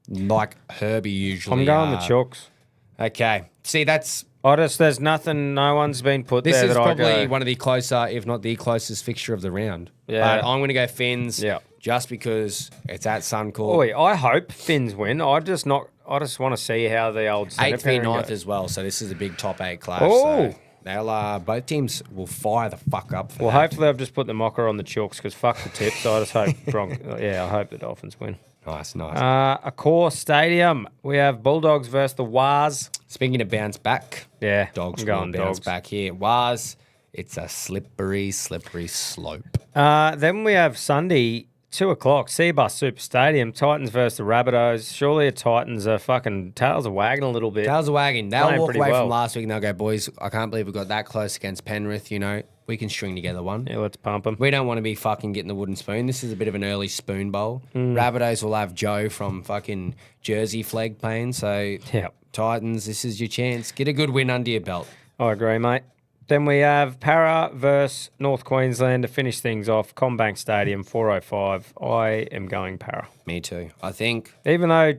like Herbie usually. I'm going the Chooks. Okay. See, that's... There's nothing, no one's been put This there is that I probably go. one of the closer, if not the closest fixture of the round. Yeah. But I'm going to go Finns just because it's at Suncorp. Boy, I hope Finns win. I just want to see how the old 8th v 9th as well, so this is a big top 8 clash. So they'll, both teams will fire the fuck up for Well, that. hopefully I've just put the mocker on the Chooks because fuck the tips. I just hope I hope the Dolphins win. Nice, nice. Accor Stadium. We have Bulldogs versus the Wars. Speaking of bounce back, Yeah, Dogs I'm will going bounce Dogs. back here. Was it's a slippery slope. Then we have Sunday, 2:00, Seabus Super Stadium, Titans versus the Rabbitohs. Surely the Titans are fucking tails are wagging a little bit. Tails are wagging. They'll Playing walk pretty away well. from last week and they'll go, boys, I can't believe we got that close against Penrith. You know, we can string together one. Yeah, let's pump them. We don't want to be fucking getting the wooden spoon. This is a bit of an early spoon bowl. Mm. Rabbitohs will have Joe from fucking Jersey flag playing. So, Yeah. Titans, this is your chance. Get a good win under your belt. I agree, mate. Then we have Para versus North Queensland to finish things off. Combank Stadium, 4:05. I am going Para. Me too. I think Even though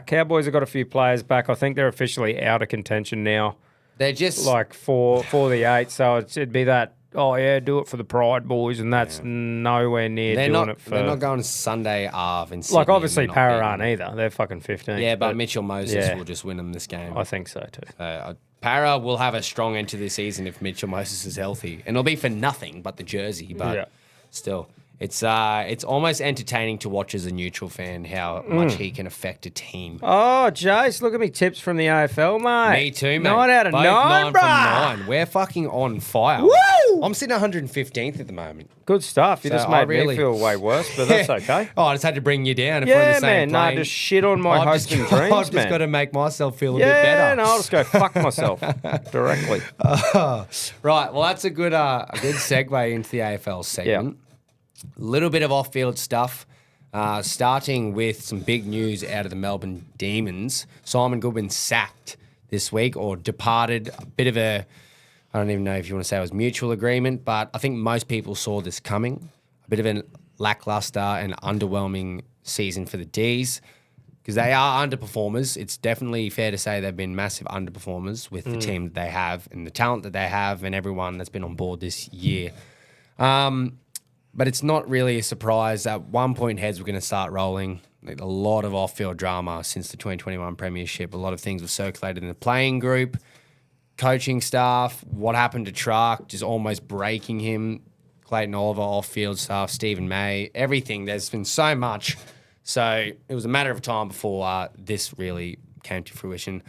Cowboys have got a few players back, I think they're officially out of contention now. they're just Like for the 8, so it'd be that. Oh yeah, do it for the Pride boys, and that's nowhere near they're doing not it for. they're not going Sunday Arve in Sydney. Like obviously and not Para beating aren't them. either. They're fucking 15. Yeah, but Mitchell Moses yeah. will just win them this game. I think so too. Para will have a strong end to the season if Mitchell Moses is healthy, and it'll be for nothing but the jersey. But still, it's almost entertaining to watch as a neutral fan how much he can affect a team. Oh, Jace, look at me tips from the AFL, mate. Me too, mate. 9 out of Both 9, from bruh. 9. We're fucking on fire. Woo! I'm sitting 115th at the moment. Good stuff. You So just I made really- me feel way worse, but that's okay. Oh, I just had to bring you down. If we're in Yeah, the same man. No, plane. just shit on my hosting dreams, I've just man. got to make myself feel a bit Yeah, better. no, I'll just go fuck myself directly. Right. Well, that's a good segue into the AFL segment. A little bit of off-field stuff. Starting with some big news out of the Melbourne Demons. Simon Goodwin sacked this week or departed. A bit of a, I don't even know if you want to say it was mutual agreement, but I think most people saw this coming. A bit of a lackluster and underwhelming season for the Ds because they are underperformers. It's definitely fair to say they've been massive underperformers with the team that they have and the talent that they have and everyone that's been on board this year. But it's not really a surprise. At one point, heads were going to start rolling. Like, a lot of off-field drama since the 2021 Premiership. A lot of things were circulated in the playing group, coaching staff, what happened to Truck, just almost breaking him, Clayton Oliver, off-field stuff, Stephen May, everything. There's been so much. So it was a matter of time before this really came to fruition.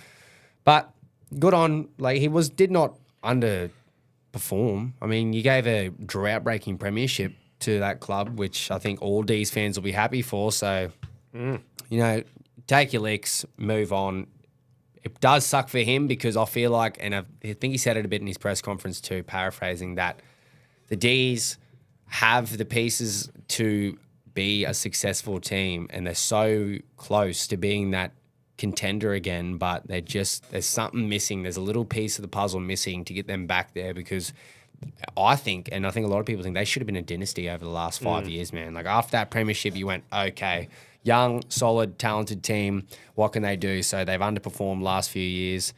But good on, like, he did not underperform. I mean, you gave a drought-breaking Premiership to that club, which I think all D's fans will be happy for. So, you know, take your licks, move on. It does suck for him because I feel like, and I think he said it a bit in his press conference too, paraphrasing, that the D's have the pieces to be a successful team and they're so close to being that contender again, but there's something missing. There's a little piece of the puzzle missing to get them back there because I think, and I think a lot of people think they should have been a dynasty over the last 5 years, man. Like after that Premiership, you went, okay, young, solid, talented team. What can they do? So they've underperformed last few years.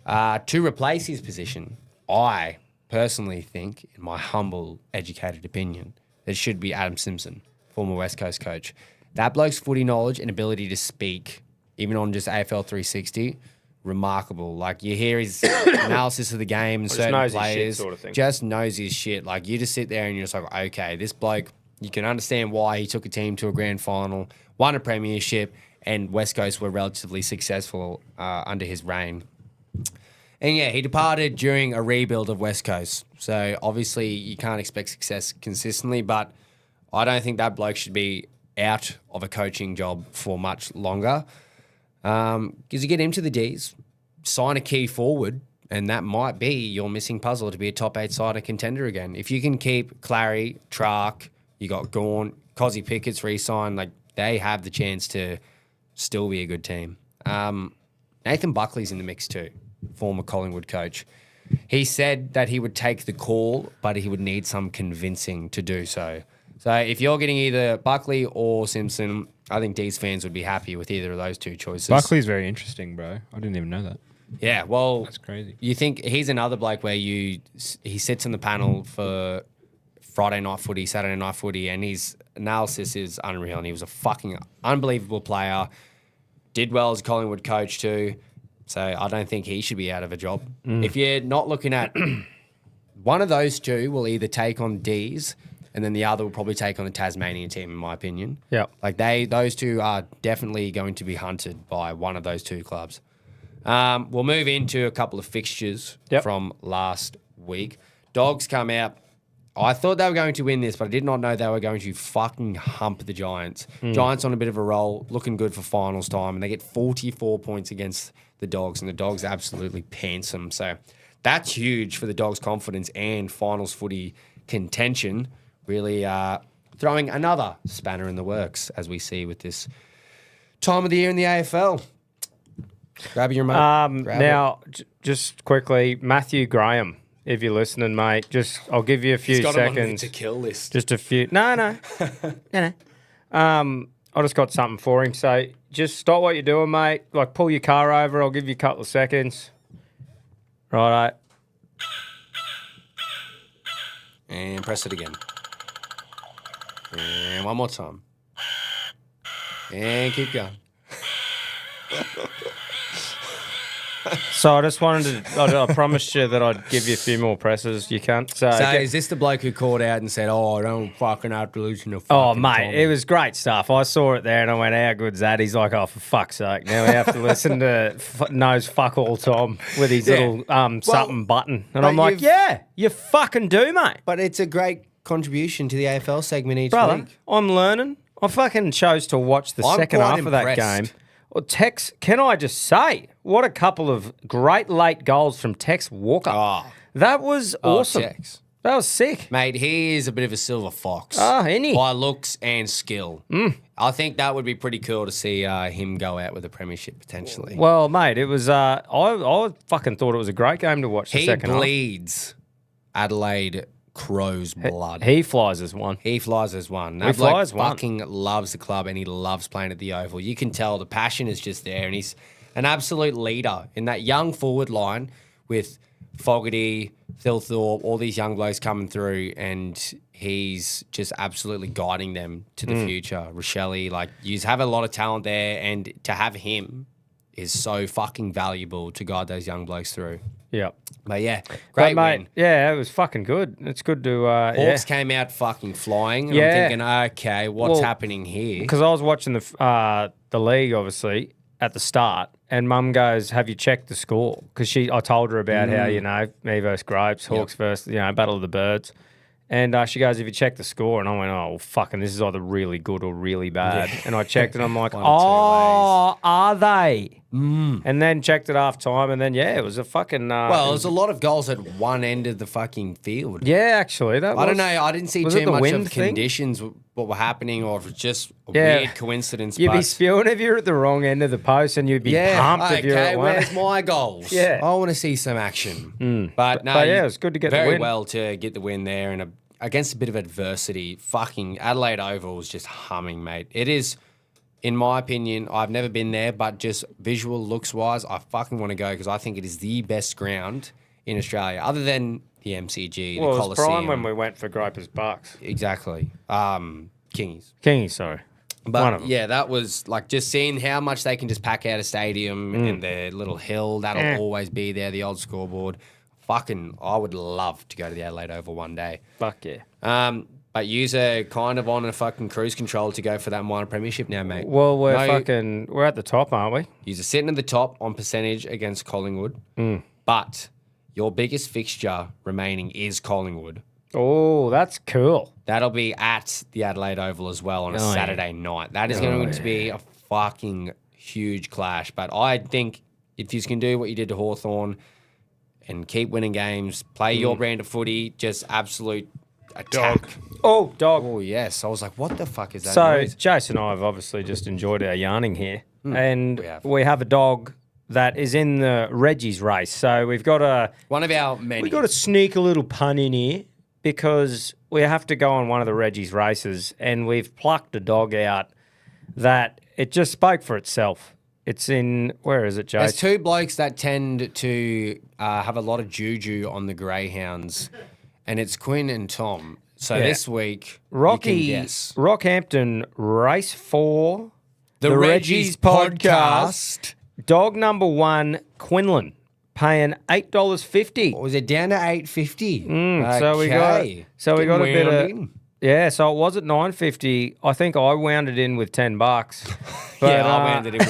To replace his position, I personally think, in my humble, educated opinion, it should be Adam Simpson, former West Coast coach. That bloke's footy knowledge and ability to speak, even on just AFL 360, remarkable. Like you hear his analysis of the game and certain knows his shit players, sort of thing. just knows his shit. Like you just sit there and you're just like, okay, this bloke, you can understand why he took a team to a grand final, won a premiership, and West Coast were relatively successful under his reign. And yeah, he departed during a rebuild of West Coast. So obviously you can't expect success consistently, but I don't think that bloke should be out of a coaching job for much longer. Because you get him to the Ds, sign a key forward, and that might be your missing puzzle to be a top 8 side and contender again. If you can keep Clary, Trark, you got Gawn, Cozzy Pickett's re-signed, like they have the chance to still be a good team. Nathan Buckley's in the mix too, former Collingwood coach. He said that he would take the call, but he would need some convincing to do so. So if you're getting either Buckley or Simpson, I think D's fans would be happy with either of those two choices. Buckley's very interesting, bro. I didn't even know that. Yeah, well, That's crazy. You think he's another bloke where he sits in the panel for Friday night footy, Saturday night footy, and his analysis is unreal. And he was a fucking unbelievable player. Did well as a Collingwood coach too. So I don't think he should be out of a job. If you're not looking at one of those two, will either take on D's, and then the other will probably take on the Tasmanian team, in my opinion. Yeah. Like those two are definitely going to be hunted by one of those two clubs. We'll move into a couple of fixtures from last week. Dogs come out. I thought they were going to win this, but I did not know they were going to fucking hump the Giants. Giants on a bit of a roll, looking good for finals time, and they get 44 points against the Dogs, and the Dogs absolutely pants them. So that's huge for the Dogs' confidence and finals footy contention. Really throwing another spanner in the works, as we see with this time of the year in the AFL. Grab your remote. Now, just quickly, Matthew Graham, if you're listening, mate, I'll give you a few He's got seconds. him on the to kill list. Just a few. No. I just got something for him. So just stop what you're doing, mate. Like, pull your car over. I'll give you a couple of seconds. Righto. And press it again. And one more time. And keep going. So I just wanted to, I promised you that I'd give you a few more presses. You can't. So is this the bloke who called out and said, "Oh, I don't fucking have to listen to fucking Oh, mate, Tommy"? it was great stuff. I saw it there and I went, how good's that? He's like, oh, for fuck's sake. Now we have to listen to knows fuck all Tom with his little something button. And I'm like, yeah, you fucking do, mate. But it's a great contribution to the AFL segment each Brother, week. I'm learning. I fucking chose to watch the I'm second quite half of that impressed. game. Well, Tex, can I just say, what a couple of great late goals from Tex Walker. Oh. That was awesome. Tex. That was sick. Mate, he is a bit of a silver fox. Ain't he? By looks and skill. I think that would be pretty cool to see him go out with a premiership potentially. Well, mate, it was. I fucking thought it was a great game to watch. The He second half. bleeds Adelaide Crow's blood. He flies as one. He flies as one. He That bloke flies one. fucking loves the club and he loves playing at the Oval. You can tell the passion is just there, and he's an absolute leader in that young forward line with Fogarty, Phil Thorpe, all these young blokes coming through, and he's just absolutely guiding them to the future. Rochelle, like, you have a lot of talent there, and to have him is so fucking valuable to guide those young blokes through. Yeah. But yeah, great mate, win. yeah, it was fucking good. It's good to Hawks came out fucking flying. And Yeah. I'm thinking, okay, what's happening here? because I was watching the league obviously at the start, and Mum goes, "Have you checked the score?" Because I told her about how me versus Grapes, Hawks versus Battle of the Birds, and she goes, "Have you checked the score?" And I went, "Oh, well, fucking, this is either really good or really bad." And I checked, and I'm like, One of two "Oh, are they?" And then checked it half time, and then it was a fucking. Well, there's a lot of goals at one end of the fucking field. yeah, actually, that I don't know. I didn't see was it too the much wind of thing? conditions, what were happening, or if it's just a Yeah. weird coincidence. You'd be but spewing if you're at the wrong end of the post, and you'd be pumped if you're okay, at one. where's my goals? Yeah. I want to see some action. But no, but yeah, it's good to get the very win. well to get the win there, and against a bit of adversity. Fucking Adelaide Oval was just humming, mate. It is. In my opinion, I've never been there, but just visual looks wise, I fucking want to go because I think it is the best ground in Australia, other than the MCG, Well, the it was Coliseum. prime when we went for Gripers Bucks. Exactly. Kingies. Kingy, sorry. One of But 'em. yeah, that was like just seeing how much they can just pack out a stadium and their little hill, that'll always be there, the old scoreboard. Fucking, I would love to go to the Adelaide Oval one day. Fuck yeah. But yous are kind of on a fucking cruise control to go for that minor premiership now, mate. Well, we're at the top, aren't we? Yous are sitting at the top on percentage against Collingwood, but your biggest fixture remaining is Collingwood. Oh, that's cool. That'll be at the Adelaide Oval as well on a Oh, yeah. Saturday night. That is going to be a fucking huge clash. But I think if you can do what you did to Hawthorn and keep winning games, play your brand of footy, just absolute attack. Oh, dog. Oh, yes. I was like, what the fuck is that So, noise? Jason and I have obviously just enjoyed our yarning here. And we have. a dog that is in the Reggies race. So, we've got to One of our many. sneak a little pun in here because we have to go on one of the Reggies races and we've plucked a dog out that it just spoke for itself. It's in, where is it, Jason? There's two blokes that tend to have a lot of juju on the greyhounds, and it's Quinn and Tom. So this week, you can guess. Rockhampton Race 4, The Reggies podcast. Dog number 1, Quinlan, paying $8.50. What was it, down to $8.50? So we got a bit of in. yeah. So it was at $9.50. I think I wound it in with $10. But, Yeah, I wound it in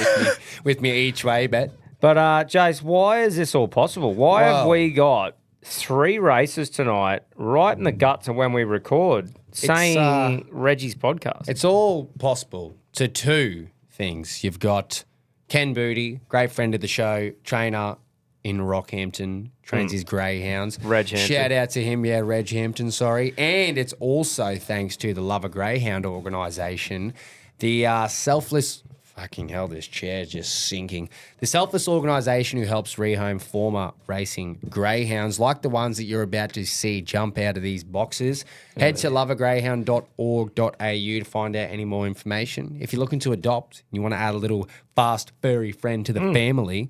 with me each way bet. But Jace, why is this all possible? Why have Well- we got 3 races tonight, right in the guts of when we record, saying Reggie's podcast? It's all possible to 2 things. You've got Ken Booty, great friend of the show, trainer in Rockhampton, trains his greyhounds. Reghampton. Shout out to him, Reghampton, sorry. And it's also thanks to the Love a Greyhound organisation, the selfless... Fucking hell, this chair's just sinking. The selfless organisation who helps rehome former racing greyhounds like the ones that you're about to see jump out of these boxes. Head to loveagreyhound.org.au to find out any more information. If you're looking to adopt, you want to add a little fast, furry friend to the family,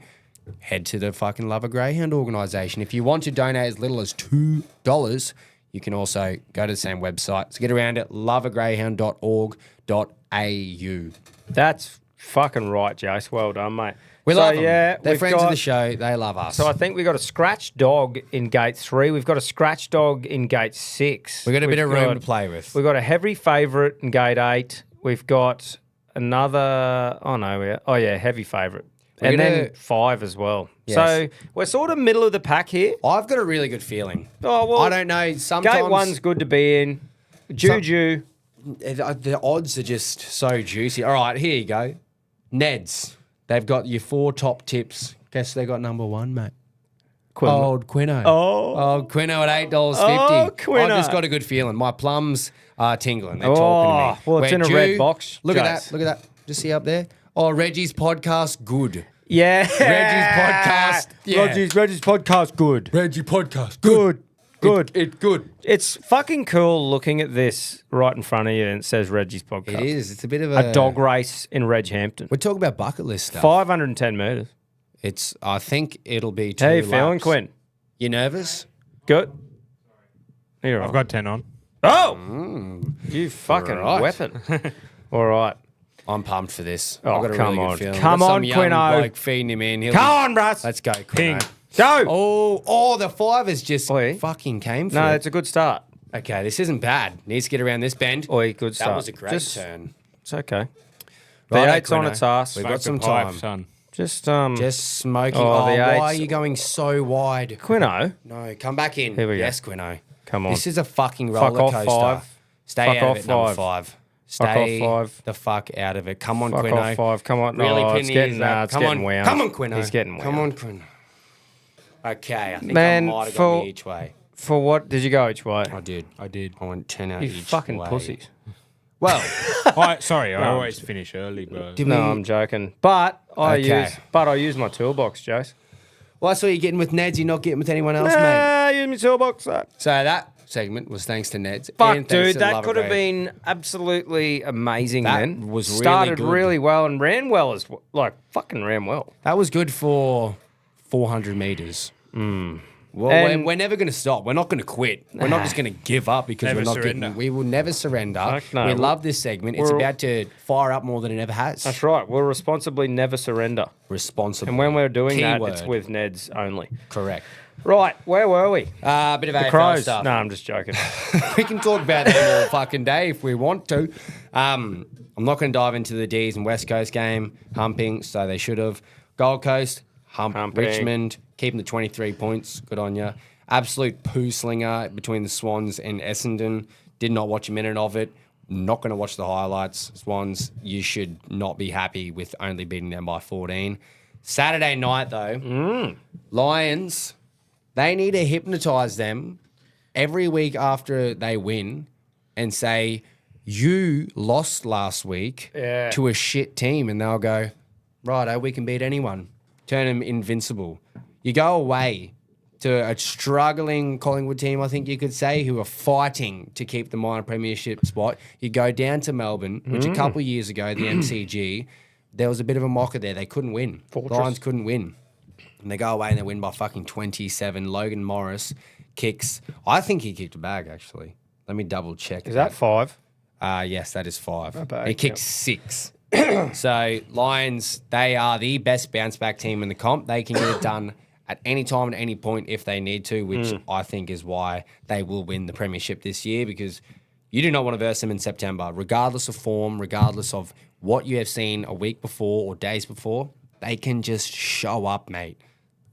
head to the fucking Love a Greyhound organisation. If you want to donate as little as $2, you can also go to the same website. So get around it, loveagreyhound.org.au. That's fucking right, Jace. Well done, mate. We love them. Yeah, They're we've friends of got- the show. They love us. So I think we got a scratch dog in gate 3. We've got a scratch dog in gate 6. We've got a bit of We've room got- to play with. We've got a heavy favourite in gate 8. We've got another. Heavy favourite. We're And gonna- then 5 as well. Yes. So we're sort of middle of the pack here. I've got a really good feeling. Oh, well, I don't know. Sometimes Gate 1's good to be in. Juju. the odds are just so juicy. All right, here you go. Neds. They've got your 4 top tips. Guess they got number 1, mate. Quinlan. Old Quino. Oh. Quino at $8.50. Oh, Quino. I've just got a good feeling. My plums are tingling. They're Oh, talking to me. well, it's in a red box, Look at Jace. that. Look at that. Just see up there. Oh, Reggie's podcast, good. Yeah. Reggie's podcast, yeah. Reggie's podcast, good. Reggie podcast, Good. Good. It good. It's fucking cool looking at this right in front of you and it says Reggie's podcast. It is. It's a bit of A dog race in Reghampton. We're talking about bucket list stuff. 510 metres. I think it'll be 2 How you feeling, laps. Quinn? You nervous? Good? You're I've got 10 on. Oh! You fucking Right. weapon. All right. I'm pumped for this. Oh, I've got a come really on. good feeling. Come Got some on, young Quino. bloke feeding him in. Come on, Russ. Let's go, Ping. Quino. Go! Oh, the 5 has just Oi. fucking came for No, it. it's a good start. Okay, this isn't bad. Needs to get around this bend. Oi, good start. That was a great Just- turn. It's okay. Right, The 8's on Quino. its ass. We've got some Smoke a pipe, time. son. Just smoking. Oh, Oh, the why 8's are you going so wide? Quino. No, come back in. Here we go. Yes, Quino. Come on. This is a fucking Fuck roller off, coaster. 5. Stay Fuck out off, of it, number 5. 5. Fuck Stay off, 5. the fuck out of it. Come on, Fuck Quino. off 5. Come on. Really No, pin it's the getting, ears up. it's Come getting on. wound. Come on, Quino. He's getting wound. Come on, Quino. Okay, I think Man, I might have for- got me each way. For what? Did you go each way? I did. I went 10 out You each fucking way. pussies. Well, Sorry, I always finish early, bro. did No, we- I'm joking. But I Okay. use my toolbox, Jace. well, that's what you're getting with Neds. You're not getting with anyone else, mate. Use my toolbox. So that segment was thanks to Neds. Fuck, and thanks dude, to the that Love could have Grade. been absolutely amazing. That then was really started good. really well and ran well as fucking ran well. That was good for 400 meters. Well, And- we're never going to stop. We're not going to quit. We're not just going to give up because Never we're not surrender. getting. We will never surrender. Fuck no. We love this segment. It's We're- about to fire up more than it ever has. That's right. We'll responsibly never surrender. Responsible. And when we're doing that, Keyword. it's with Neds only. Correct. Right, where were we? A bit of AFL Crows. stuff. No, I'm just joking. We can talk about that all fucking day if we want to. I'm not going to dive into the D's and West Coast game. Humping, so they should have. Gold Coast, Humping. Richmond, keeping the 23 points. Good on you. Absolute poo slinger between the Swans and Essendon. Did not watch a minute of it. Not going to watch the highlights. Swans, you should not be happy with only beating them by 14. Saturday night, though, Lions, they need to hypnotise them every week after they win and say, you lost last week to a shit team. And they'll go, righto, we can beat anyone. Turn them invincible. You go away to a struggling Collingwood team, I think you could say, who are fighting to keep the minor premiership spot. You go down to Melbourne, which a couple of years ago, the MCG, there was a bit of a mocker there. They couldn't win. Lions couldn't win. And they go away and they win by fucking 27. Logan Morris kicks. I think he kicked a bag, actually. Let me double check. Is that 5? Yes, that is 5. Not bad, He kicked 6. So Lions, they are the best bounce back team in the comp. They can get it done at any time, at any point if they need to, which I think is why they will win the premiership this year, because you do not want to verse them in September. Regardless of form, regardless of what you have seen a week before or days before, they can just show up, mate.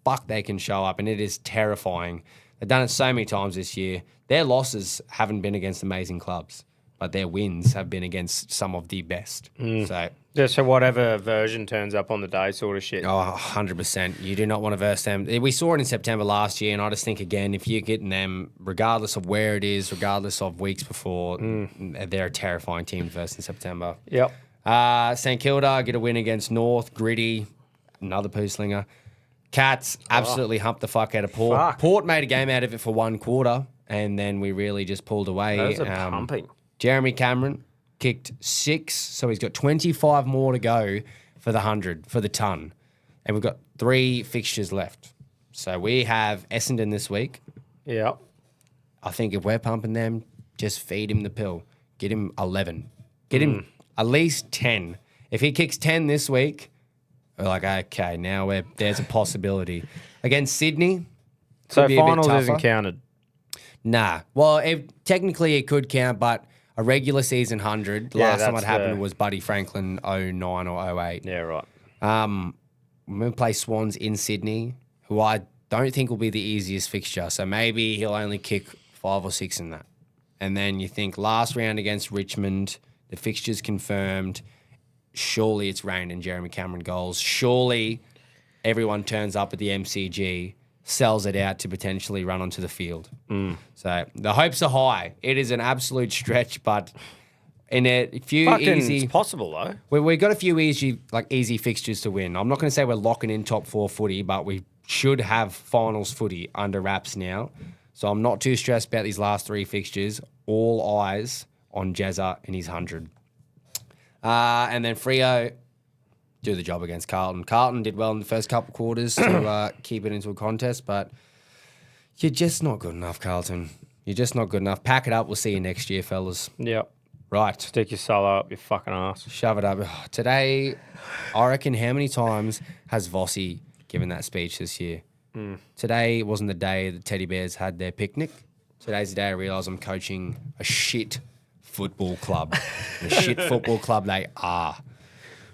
Fuck, they can show up, and it is terrifying. They've done it so many times this year. Their losses haven't been against amazing clubs, but their wins have been against some of the best. So whatever version turns up on the day sort of shit. Oh, 100%. You do not want to verse them. We saw it in September last year, and I just think, again, if you're getting them, regardless of where it is, regardless of weeks before, they're a terrifying team to verse in September. Yep. St Kilda get a win against North. Gritty, another poo slinger. Cats absolutely humped the fuck out of Port. Fuck. Port made a game out of it for one quarter, and then we really just pulled away. Those are pumping. Jeremy Cameron kicked 6, so he's got 25 more to go for the 100, for the ton. And we've got 3 fixtures left. So we have Essendon this week. Yep. I think if we're pumping them, just feed him the pill. Get him 11. Get him at least 10. If he kicks 10 this week, we're like, okay, now there's a possibility. Against Sydney, So be a bit finals tougher. isn't counted. Nah. Well, technically it could count, but a regular season 100, last time it that's happened the- was Buddy Franklin 09 or 08. Yeah, right. We're going to play Swans in Sydney, who I don't think will be the easiest fixture. So maybe he'll only kick 5 or 6 in that. And then you think last round against Richmond, the fixture's confirmed. Surely it's Rain and Jeremy Cameron goals. Surely everyone turns up at the MCG, sells it out to potentially run onto the field. So the hopes are high. It is an absolute stretch, but in a few It's possible though. we've got a few easy fixtures to win. I'm not going to say we're locking in top 4 footy, but we should have finals footy under wraps now. So I'm not too stressed about these last 3 fixtures. All eyes on Jezza and his 100. And then Freo do the job against Carlton. Carlton did well in the first couple quarters to keep it into a contest, but you're just not good enough, Carlton. You're just not good enough. Pack it up. We'll see you next year, fellas. Yep. Right. Stick your solo up your fucking ass. Shove it up. Today, I reckon, how many times has Vossi given that speech this year? Today wasn't the day the Teddy Bears had their picnic. Today's the day I realise I'm coaching a shit football club. A shit football club they are.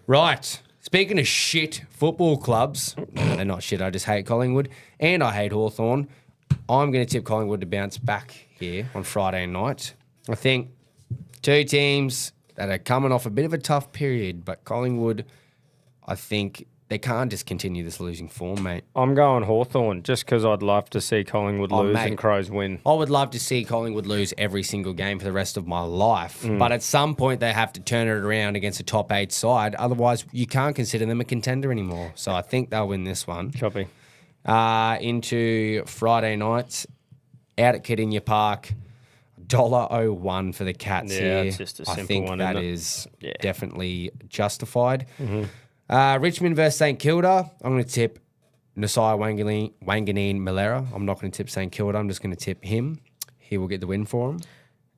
Right. Speaking of shit football clubs, no, they're not shit. I just hate Collingwood and I hate Hawthorn. I'm going to tip Collingwood to bounce back here on Friday night. I think 2 teams that are coming off a bit of a tough period, but Collingwood, I think they can't just continue this losing form, mate. I'm going Hawthorn just because I'd love to see Collingwood lose mate. and Crows win. I would love to see Collingwood lose every single game for the rest of my life. But at some point, they have to turn it around against a top 8 side. Otherwise, you can't consider them a contender anymore. So I think they'll win this one. Choppy. Into Friday night, out at Cardinia Park, $1.01 for the Cats Yeah, here. it's just a I simple think one, that isn't it? is Yeah. definitely justified. Richmond versus St Kilda. I'm going to tip Nasiah Wanganeen Malera. I'm not going to tip St Kilda. I'm just going to tip him. He will get the win for him.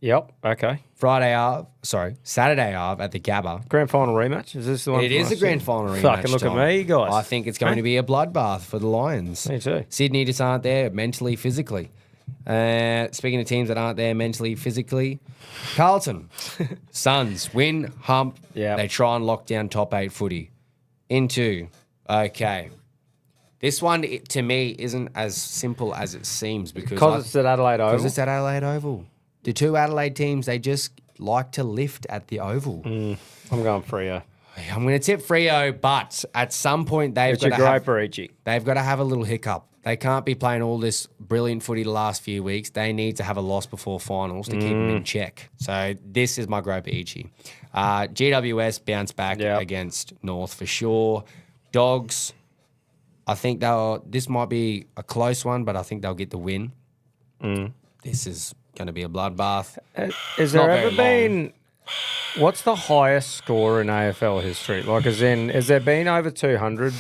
Yep. Okay. Saturday at the Gabba. Grand final rematch. Is this the one? It from is last a grand year? final rematch. Fucking look Tom. at me, guys. I think it's going to be a bloodbath for the Lions. Me too. Sydney just aren't there mentally, physically. Speaking of teams that aren't there mentally, physically, Carlton, Suns win, hump. Yeah. They try and lock down top 8 footy. Into, okay, This one, to me, isn't as simple as it seems Because it's at Adelaide Oval. Because it's at Adelaide Oval. The two Adelaide teams, they just like to lift at the Oval. I'm going Freo. I'm going to tip Freo, but at some point they've It's got your to have, gripe, Reggie. they've got to have a little hiccup. They can't be playing all this brilliant footy the last few weeks. They need to have a loss before finals to keep them in check. So this is my groper Ichi. GWS bounce back against North for sure. Dogs, I think this might be a close one, but I think they'll get the win. This is going to be a bloodbath. Has there ever been... What's the highest score in AFL history? Like, as in, has there been over 200?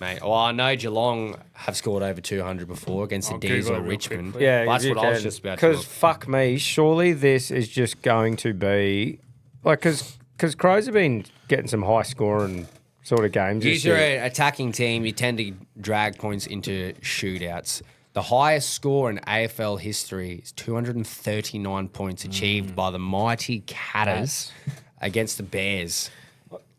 Mate, well, I know Geelong have scored over 200 before against the D's or Richmond. Yeah, that's what I was just about to Because look. fuck me, surely this is just going to be... Like, because Crows have been getting some high scoring sort of games this If you're year. an attacking team, you tend to drag points into shootouts. The highest score in AFL history is 239 points achieved by the mighty Catters against the Bears.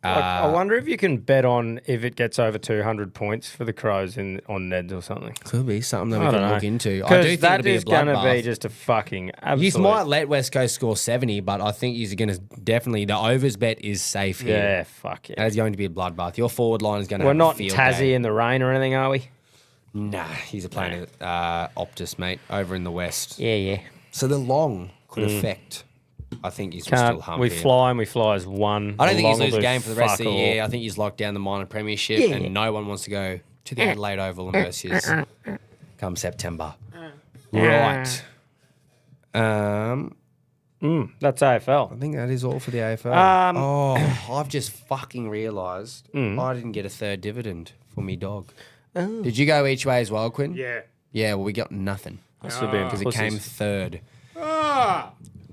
I wonder if you can bet on if it gets over 200 points for the Crows on Neds or something. Could be something that we can look into. I do Because think that it'll be a is going to bloodbath. be just a fucking absolute... You might let West Coast score 70, but I think you're going to definitely... The overs bet is safe here. Yeah, fuck yeah. That is going to be a bloodbath. Your forward line is going to We're have not a field Tassie day. in the rain or anything, are we? Nah, he's playing at Optus, mate, over in the West. Yeah. So the long could affect. I think he's still hump We here. fly and we fly as one. I don't think he's Long will lose a do game for the rest of the fuck year. all. I think he's locked down the minor premiership, and no one wants to go to the Adelaide Oval and versus come September. Right. That's AFL. I think that is all for the AFL. I've just fucking realised I didn't get a third dividend for me dog. Did you go each way as well, Quinn? Yeah. Yeah, well, we got nothing Must have been because it pussies. came third.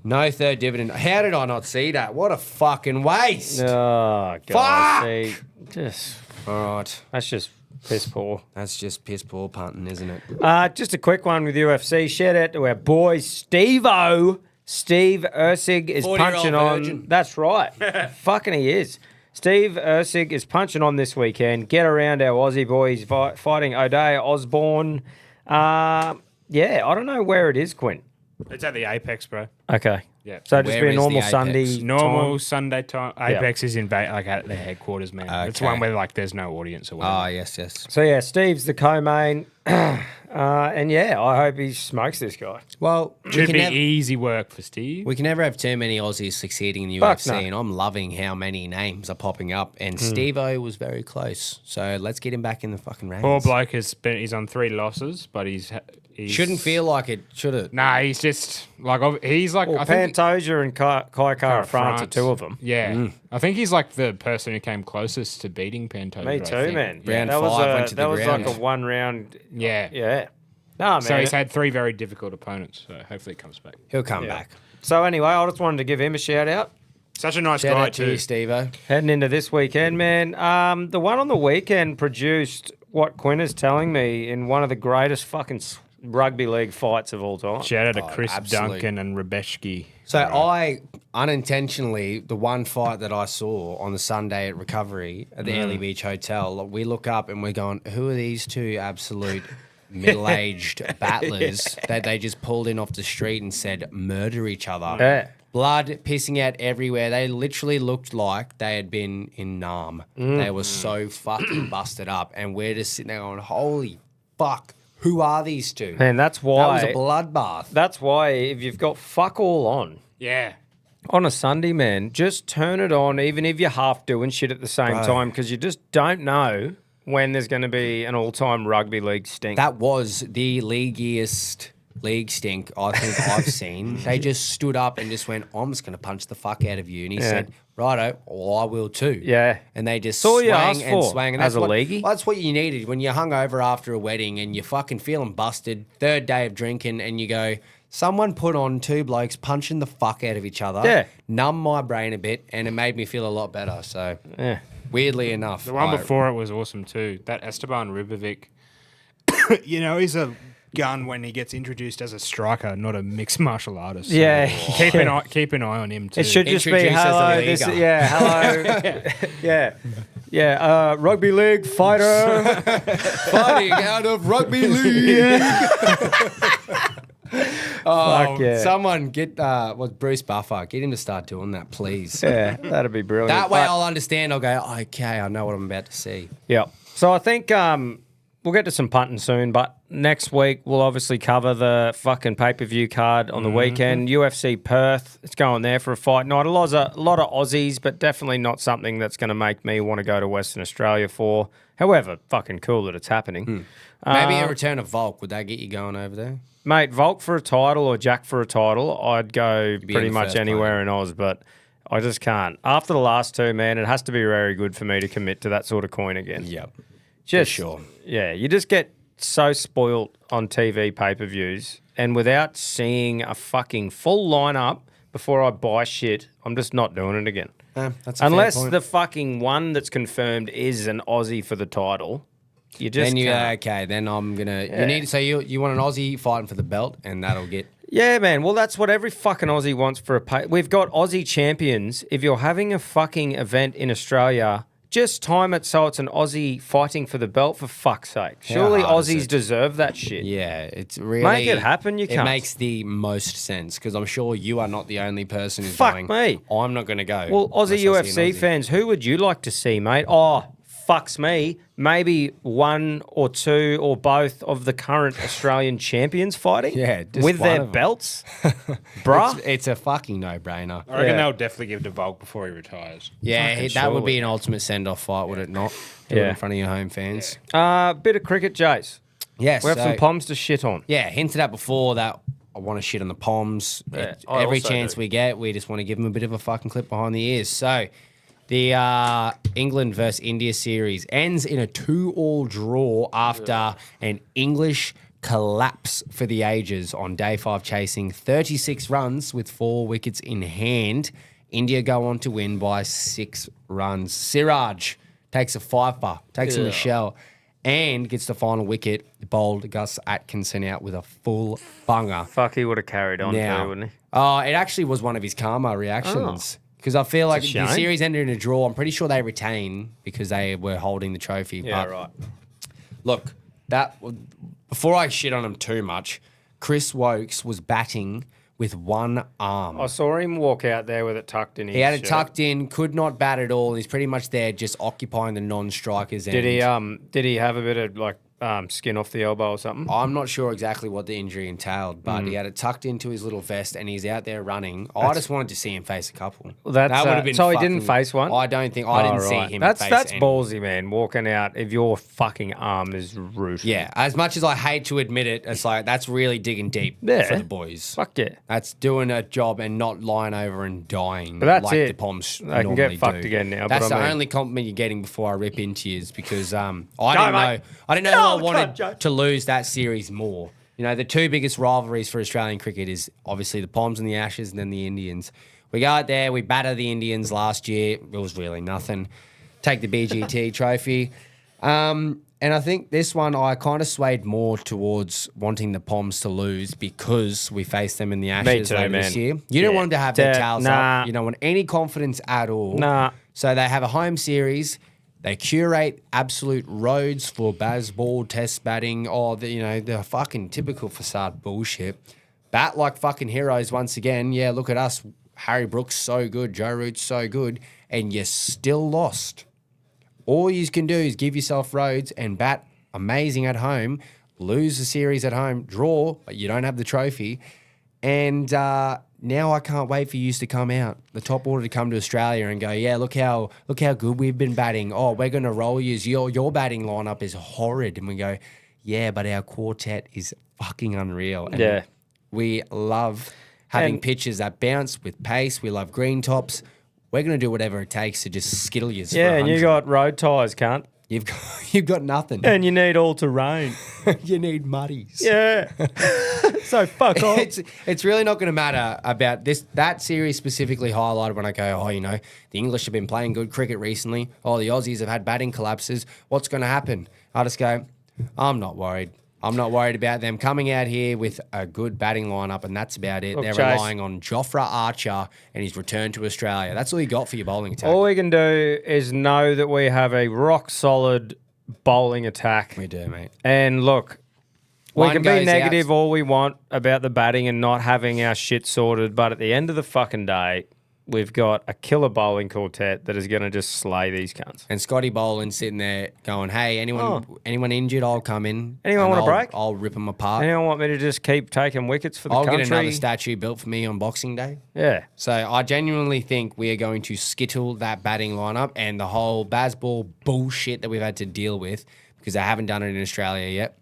No third dividend. How did I not see that? What a fucking waste. Oh, God. Fuck! See, just, All right. that's just piss poor. That's just piss poor punting, isn't it? Just a quick one with UFC. Shout out to our boy Steve-O. Steve Ursig is 40-year-old punching on. virgin. That's right. Fucking he is. Steve Ursig is punching on this weekend. Get around our Aussie boys fighting O'Day Osborne. Yeah, I don't know where it is, Quinn. It's at the Apex, bro. Okay. Yeah. So just Where be a is normal the Apex? Sunday. Normal time. Sunday time. Apex is in like at the headquarters, man. It's Okay. one where like there's no audience or whatever. Ah, yes. So yeah, Steve's the co-main. And yeah, I hope he smokes this guy. Well, we Should can, be never, easy work for Steve. we can never have too many Aussies succeeding in the Fuck UFC, no. and I'm loving how many names are popping up. And Steve-O was very close. So let's get him back in the fucking ranks. Poor bloke he's on 3 losses, but he's Shouldn't feel like it, should it? Nah, he's just like he's like Well, I think Pantoja and Kai Kara France are two of them. Yeah, I think he's like the person who came closest to beating Pantoja. Me I too, think. man. Round that was 5 went to the that was ground. like a 1 round. Yeah. Yeah. Nah, man. So he's had 3 very difficult opponents. So hopefully it comes back. He'll come back. So anyway, I just wanted to give him a shout out. Such a nice Shout guy out to too. you, Steve-O. Heading into this weekend, man. The one on the weekend produced what Quinn is telling me in one of the greatest fucking rugby league fights of all time. Shout out to Chris absolute. Duncan and Rebeshki. So I unintentionally, the one fight that I saw on the Sunday at Recovery at the Early Beach Hotel, we look up and we're going, who are these two absolute middle-aged battlers that they just pulled in off the street and said murder each other? Yeah. Blood pissing out everywhere. They literally looked like they had been in Nam. They were so fucking busted up. And we're just sitting there going, holy fuck, who are these two? Man, that's why. That was a bloodbath. That's why if you've got fuck all Yeah. on a Sunday, man, just turn it on, even if you're half doing shit at the same time, because you just don't know when there's going to be an all-time rugby league stink. That was the leagueiest league stink I think I've seen. They just stood up and just went, I'm just going to punch the fuck out of you. And he said, righto, well, I will too. Yeah. And they just That's all you swang asked and for swang. And as that's a leaguey. That's what you needed when you're hungover after a wedding and you're fucking feeling busted, 3rd day of drinking, and you go, someone put on 2 blokes punching the fuck out of each other, Yeah. numb my brain a bit, and it made me feel a lot better. So Yeah. weirdly enough. The one before it was awesome too. That Esteban Ribovic, he's a gun when he gets introduced as a striker, not a mixed martial artist. So Yeah. keep an eye on him too. It should just be Introduced as a hello. leaguer. Hello. Yeah. Yeah, rugby league fighter. Fighting out of rugby league. Fuck yeah. Someone get Bruce Buffer. Get him to start doing that, please. Yeah, that'd be brilliant. That way But- I'll understand. I'll go, okay, I know what I'm about to see. Yeah. So I think we'll get to some punting soon, but next week we'll obviously cover the fucking pay-per-view card on the weekend. UFC Perth, it's going there for a fight night. A lot of Aussies, but definitely not something that's going to make me want to go to Western Australia for. However, fucking cool that it's happening. Maybe a return of Volk. Would that get you going over there? Mate, Volk for a title or Jack for a title, I'd go be pretty in the much first anywhere in Oz, but I just can't. After the last two, man, it has to be very good for me to commit to that sort of coin again. Yep. Just sure. Yeah, you just get so spoilt on TV pay-per-views, and without seeing a fucking full lineup before I buy shit, I'm just not doing it again. That's a Unless fair point. the fucking one that's confirmed is an Aussie for the title, you just Then can't. okay. Then I'm gonna. You need. So you want an Aussie fighting for the belt, and that'll get. Yeah, man. Well, that's what every fucking Aussie wants for a pay. We've got Aussie champions. If you're having a fucking event in Australia, just time it so it's an Aussie fighting for the belt, for fuck's sake. Surely hard is Aussies it? deserve that shit. Yeah, it's really Make it happen, you It cunts. makes the most sense because I'm sure you are not the only person who's Fuck going. me. I'm not going to go. Well, Aussie unless I see an UFC Aussie." fans, who would you like to see, mate? Oh, fucks me. Maybe one or two or both of the current Australian champions fighting. Yeah, just with one their of 'em. belts, bruh. It's a fucking no-brainer. I reckon Yeah. they'll definitely give to Volk before he retires. Yeah, Fucking that would surely. be an ultimate send-off fight, would it not? Do it Yeah. in front of your home fans. Bit of cricket, Jace. Yes. We have so- some poms to shit on. Yeah, hinted at before that I want to shit on the Poms. Yeah, I Every also chance do. we get, we just want to give them a bit of a fucking clip behind the ears. So, the England versus India series ends in a 2-2 draw after an English collapse for the ages on day 5, chasing 36 runs with 4 wickets in hand. India go on to win by 6 runs. Siraj takes a fifer, takes him a shell, and gets the final wicket. Bowled Gus Atkinson out with a full bunger. Fuck, he would have carried on Now, too, wouldn't he? it actually was one of his karma reactions. Because I feel like a the shame. series ended in a draw. I'm pretty sure they retain because they were holding the trophy. Yeah, but right. Look, before I shit on him too much, Chris Wokes was batting with one arm. I saw him walk out there with it tucked in his He had it shirt. tucked in, could not bat at all. He's pretty much there just occupying the non-strikers Did end. he? Did he have a bit of like skin off the elbow or something? I'm not sure exactly what the injury entailed, but he had it tucked into his little vest and he's out there running. I just wanted to see him face a couple. Well, that's, that would have been so he didn't fucking- face one? I don't think I didn't see him That's face any. ballsy, man. Walking out if your fucking arm is root. Yeah, as much as I hate to admit it, it's like that's really digging deep Yeah. for the boys. Fuck yeah. That's doing a job and not lying over and dying But that's like it. the Poms They can normally get fucked do. again now, That's but I the mean- only compliment you're getting before I rip into you because I didn't mate. know No, who I come, wanted Joe. to lose that series more. You know, the two biggest rivalries for Australian cricket is obviously the Poms and the Ashes and then the Indians. We go out there, we batter the Indians last year. It was really nothing. Take the BGT trophy. And I think this one I kind of swayed more towards wanting the Poms to lose because we faced them in the Ashes too, later man. this year. You don't Yeah. want them to have their Nah. tails up. You don't want any confidence at all. Nah. So they have a home series. They curate absolute roads for Bazball test batting. Oh, they're fucking typical facade bullshit. Bat like fucking heroes once again. Yeah, look at us. Harry Brooks so good. Joe Root's so good. And you still lost. All you can do is give yourself roads and bat amazing at home, lose the series at home, draw, but you don't have the trophy. And now I can't wait for you to come out, the top order to come to Australia and go, yeah, look how good we've been batting. Oh, we're going to roll you. Your batting lineup is horrid. And we go, yeah, but our quartet is fucking unreal. And Yeah. we love having And- pitches that bounce with pace. We love green tops. We're going to do whatever it takes to just skittle you. Yeah, and you got road tyres, cunt. You've got nothing. And you need all terrain. You need muddies. Yeah. So fuck off. It's really not going to matter about that series specifically highlighted when I go, the English have been playing good cricket recently. Oh, the Aussies have had batting collapses. What's going to happen? I just go, I'm not worried. I'm not worried about them coming out here with a good batting lineup, and that's about it. Look, They're Chase. relying on Jofra Archer and his return to Australia. That's all you got for your bowling attack. All we can do is know that we have a rock solid bowling attack. We do, mate. And look, we One can be goes negative out. all we want about the batting and not having our shit sorted, but at the end of the fucking day, we've got a killer bowling quartet that is going to just slay these cunts. And Scotty Boland sitting there going, hey, anyone injured, I'll come in. Anyone and want a I'll- break? I'll rip them apart. Anyone want me to just keep taking wickets for the I'll country? get another statue built for me on Boxing Day. Yeah. So I genuinely think we are going to skittle that batting lineup and the whole Bazball bullshit that we've had to deal with because they haven't done it in Australia yet.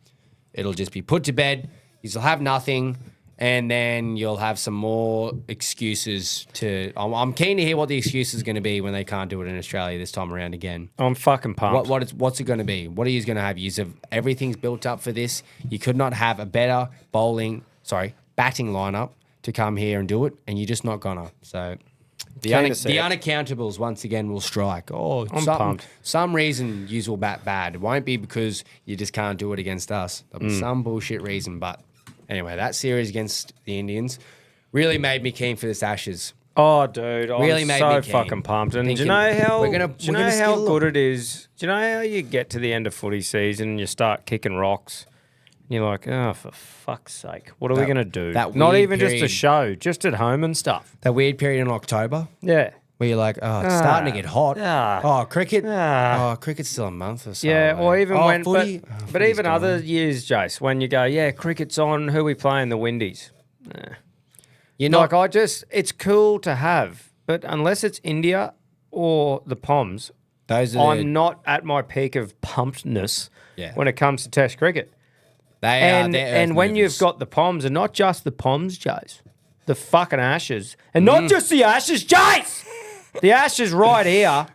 It'll just be put to bed. You'll have nothing. And then you'll have some more excuses to. I'm keen to hear what the excuse is going to be when they can't do it in Australia this time around again. I'm fucking pumped. What's it going to be? What are you going to have? Everything's built up for this. You could not have a better batting lineup to come here and do it, and you're just not gonna. So the Keen to see it. unaccountables once again will strike. Oh, I'm pumped. Some reason you will bat bad. It won't be because you just can't do it against us. There'll be some bullshit reason, but. Anyway, that series against the Indians really made me keen for this Ashes. Oh, dude, I'm Really made so me keen. fucking pumped. And do you Thinking, know how we're gonna how skill good it is? Do you know how you get to the end of footy season and you start kicking rocks? And you're like, oh, for fuck's sake, what are we going to do? that Not weird even just a period. show, just at home and stuff. That weird period in October Yeah. where you're like, oh, it's starting to get hot. Cricket. Cricket's still a month or so. Yeah, or away. even Oh, when, footy. but Footy's even gone. other years, Jace, when you go, yeah, cricket's on, who we playing, the Windies. You're not. It's cool to have, but unless it's India or the Poms, Those are I'm not at my peak of pumpedness Yeah. when it comes to Test cricket. they're earth And when movers. you've got the Poms, and not just the Poms, Jace, the fucking Ashes, and not just the Ashes, Jace, the Ashes right here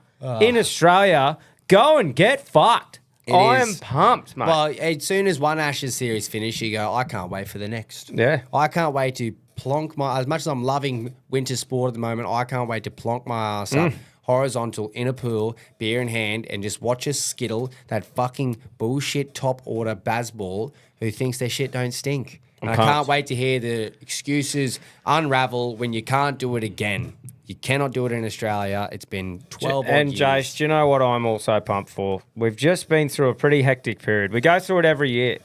in Australia, go and get fucked. I am is. pumped, mate. Well, as soon as one Ashes series finish, you go, I can't wait for the next. Yeah. I can't wait to plonk as much as I'm loving winter sport at the moment, I can't wait to plonk my ass up horizontal in a pool, beer in hand, and just watch us skittle that fucking bullshit top order Bazball who thinks their shit don't stink. And I pumped. can't wait to hear the excuses unravel when you can't do it again. You cannot do it in Australia. It's been 12 odd And years. Jace, do you know what I'm also pumped for? We've just been through a pretty hectic period. We go through it every year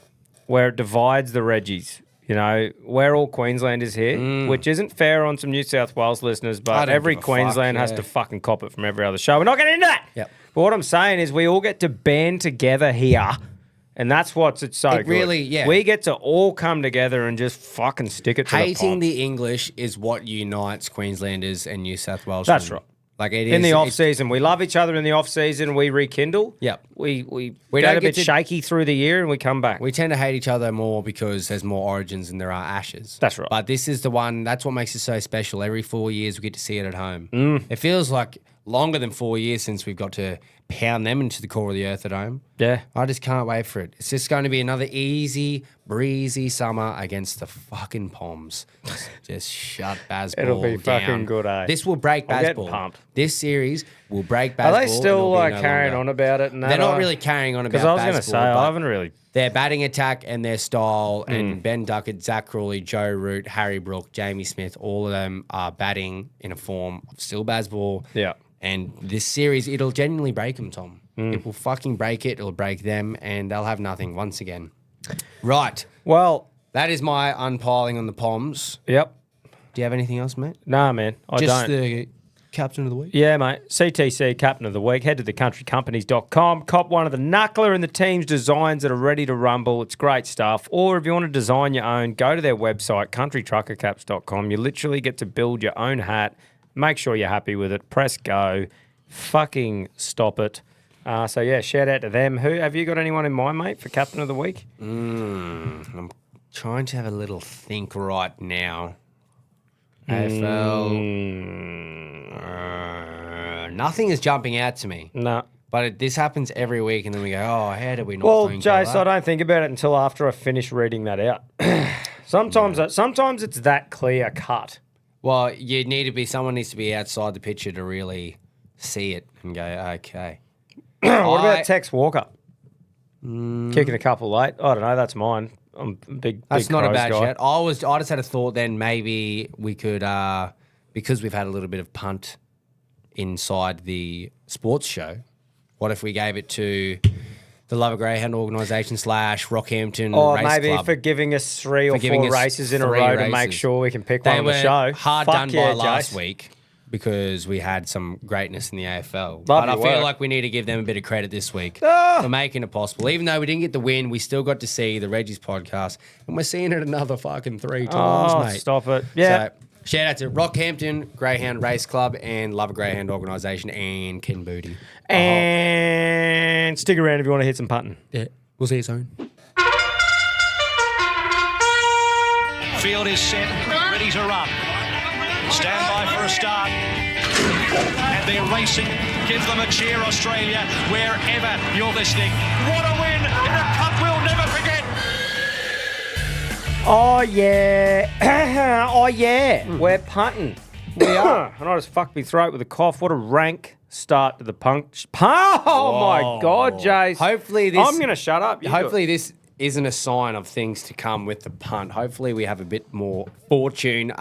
where it divides the Reggies. You know, we're all Queenslanders here, which isn't fair on some New South Wales listeners, I but don't every give a Queensland fuck, has yeah. to fucking cop it from every other show. We're not getting into that. Yep. But what I'm saying is we all get to band together here, and that's what's it's so good. really, yeah. We get to all come together and just fucking stick it to Hating the pot. the English is what unites Queenslanders and New South Wales. That's right. Like it In is the off it's- season, we love each other. In the off season, we rekindle. Yep. We We get don't a get bit to- shaky through the year, and we come back. We tend to hate each other more because there's more origins than there are ashes. That's right. But this is the one, that's what makes it so special. Every 4 years we get to see it at home. Mm. It feels like longer than 4 years since we've got to pound them into the core of the earth at home. Yeah. I just can't wait for it. It's just going to be another easy, breezy summer against the fucking Poms. Just shut Bazball It'll be down. fucking good, eh? This will break I'm getting Bazball. pumped. This series will break Bazball. Are they and still it'll be like no carrying longer. on about it? And They're not really carrying on about because I was going to Bazball, say I but haven't really. their batting attack and their style, and Ben Duckett, Zach Crawley, Joe Root, Harry Brook, Jamie Smith, all of them are batting in a form of still Bazball. Yeah. And this series, it'll genuinely break them, Tom. It will fucking break it. It'll break them, and they'll have nothing once again. Right. Well, That is my unpiling on the Poms. yep. Do you have anything else, mate? Nah, man, I Just don't. the captain of the week. Yeah, mate. CTC Captain of the Week. Head to thecountrycompanies.com. Cop one of the knuckler and the team's designs that are ready to rumble. It's great stuff. Or if you want to design your own, go to their website, countrytruckercaps.com. You literally get to build your own hat. Make sure you're happy with it. Press go. Fucking stop it. So, yeah, shout out to them. Who have you got anyone in mind, mate, for Captain of the Week? I'm trying to have a little think right now. AFL. Nothing is jumping out to me. No. But this happens every week, and then we go, oh, how did we not Well, think Jace, of I that? don't think about it until after I finish reading that out. Sometimes it's that clear cut. Well, someone needs to be outside the picture to really see it and go, okay. What about Tex Walker? Kicking a couple late. I don't know. That's mine. I'm a big. That's big not a Crows bad guy. shot. I just had a thought then maybe we could, because we've had a little bit of punt inside the sports show, what if we gave it to the Love of Greyhound organisation / Rockhampton Or Race maybe Club? for giving us 3 or giving 4 us races in a 3 row to make races. sure we can pick They one on the were show. hard Fuck done yeah, by last Jace. week because we had some greatness in the AFL. Love But I your feel work. like we need to give them a bit of credit this week Ah. for making it possible. Even though we didn't get the win, we still got to see the Reggies podcast, and we're seeing it another fucking 3 times, Oh, mate. stop it. Yeah. So, shout out to Rockhampton Greyhound Race Club and Love a Greyhound organisation and Ken Booty. And stick around if you want to hit some punting. Yeah, we'll see you soon. Field is set, ready to run. Stand by for a start. And they're racing. Give them a cheer, Australia, wherever you're listening. What a win in a cup we'll never forget. Oh, yeah. Oh, yeah. We're punting. We are. And I just fucked my throat with a cough. What a rank start to the punch. Oh, my God, Jace. Hopefully this- I'm going to shut up. You do it. Hopefully this isn't a sign of things to come with the punt. Hopefully we have a bit more fortune.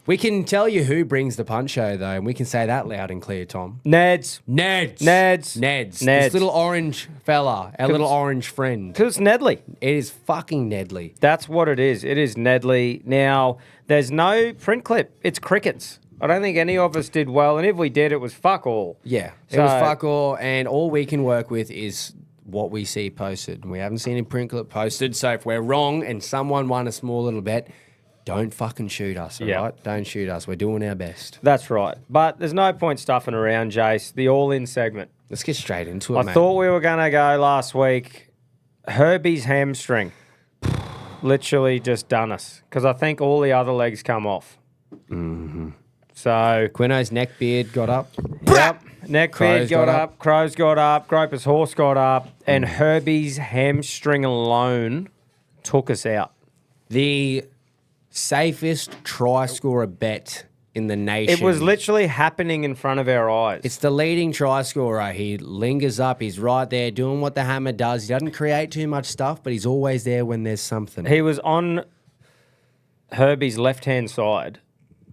We can tell you who brings the punt show, though, and we can say that loud and clear, Tom. Neds. Neds. Neds. Neds. Neds. This little orange fella, our little orange friend. Because it's Nedley. It is fucking Nedley. That's what it is. It is Nedley. Now, there's no print clip. It's crickets. I don't think any of us did well, and if we did, it was fuck all. Yeah. It So- was fuck all, and all we can work with is what we see posted. We haven't seen a print clip posted, so if we're wrong and someone won a small little bet, don't fucking shoot us, all Yeah. right? Don't shoot us. We're doing our best. That's right. But there's no point stuffing around, Jace. The all-in segment. Let's get straight into it, I mate. thought we were going to go last week. Herbie's hamstring literally just done us because I think all the other legs come off. Mm-hmm. So, Quino's neck beard got up. yep. Neckbeard Crows got got up. Crows got up. Groper's horse got up. And Herbie's hamstring alone took us out. The safest try scorer bet in the nation. It was literally happening in front of our eyes. It's the leading try scorer. He lingers up. He's right there doing what the hammer does. He doesn't create too much stuff, but he's always there when there's something. He was on Herbie's left-hand side,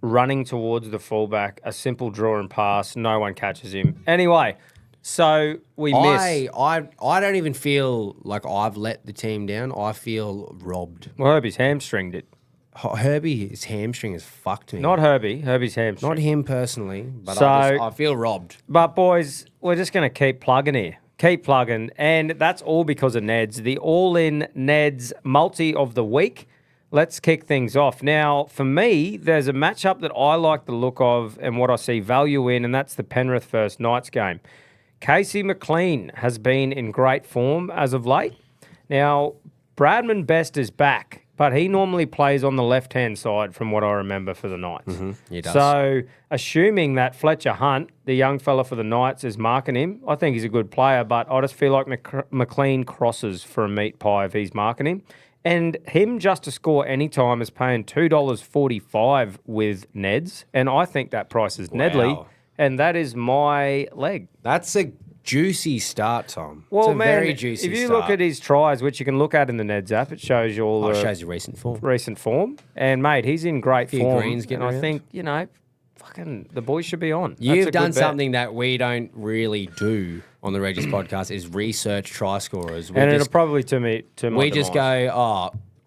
running towards the fullback, a simple draw and pass. No one catches him. Anyway, so we miss. I don't even feel like I've let the team down. I feel robbed. Well, Herbie's hamstring did. Herbie's hamstring has fucked me. Not Herbie. Herbie's hamstring. Not him personally, but So- I feel robbed. But boys, we're just going to keep plugging here. Keep plugging. And that's all because of Neds. The all-in Neds multi of the week. Let's kick things off. Now, for me, there's a matchup that I like the look of and what I see value in, and that's the Penrith versus Knights game. Casey McLean has been in great form as of late. Now, Bradman Best is back, but he normally plays on the left-hand side from what I remember for the Knights. He does. So, assuming that Fletcher Hunt, the young fella for the Knights, is marking him, I think he's a good player, but I just feel like McLean crosses for a meat pie if he's marking him. And him just to score any time is paying $2.45 with Neds, and I think that price is Nedley, Wow. and that is my leg. That's a juicy start, Tom. Well, it's a man, very juicy if you start. look at his tries, which you can look at in the Neds app, it shows you all it the shows you recent form. recent form. And, mate, he's in great Few form. greens getting and I around. think, fucking the boys should be on. That's a You've good done bet. something that we don't really do on the Reggies podcast is research try scorers. And it'll probably to my we just demise.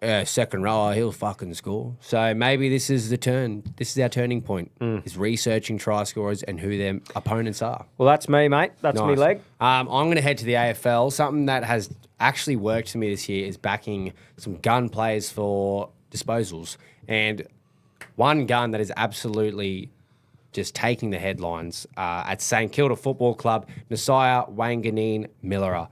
go, second row, he'll fucking score. So maybe this is the turn. This is our turning point. Is researching try scorers and who their opponents are. Well, that's me, mate. That's me Nice. leg. I'm going to head to the AFL. Something that has actually worked for me this year is backing some gun players for disposals. And one gun that is absolutely just taking the headlines at St Kilda Football Club, Nasiah Wanganeen Millera.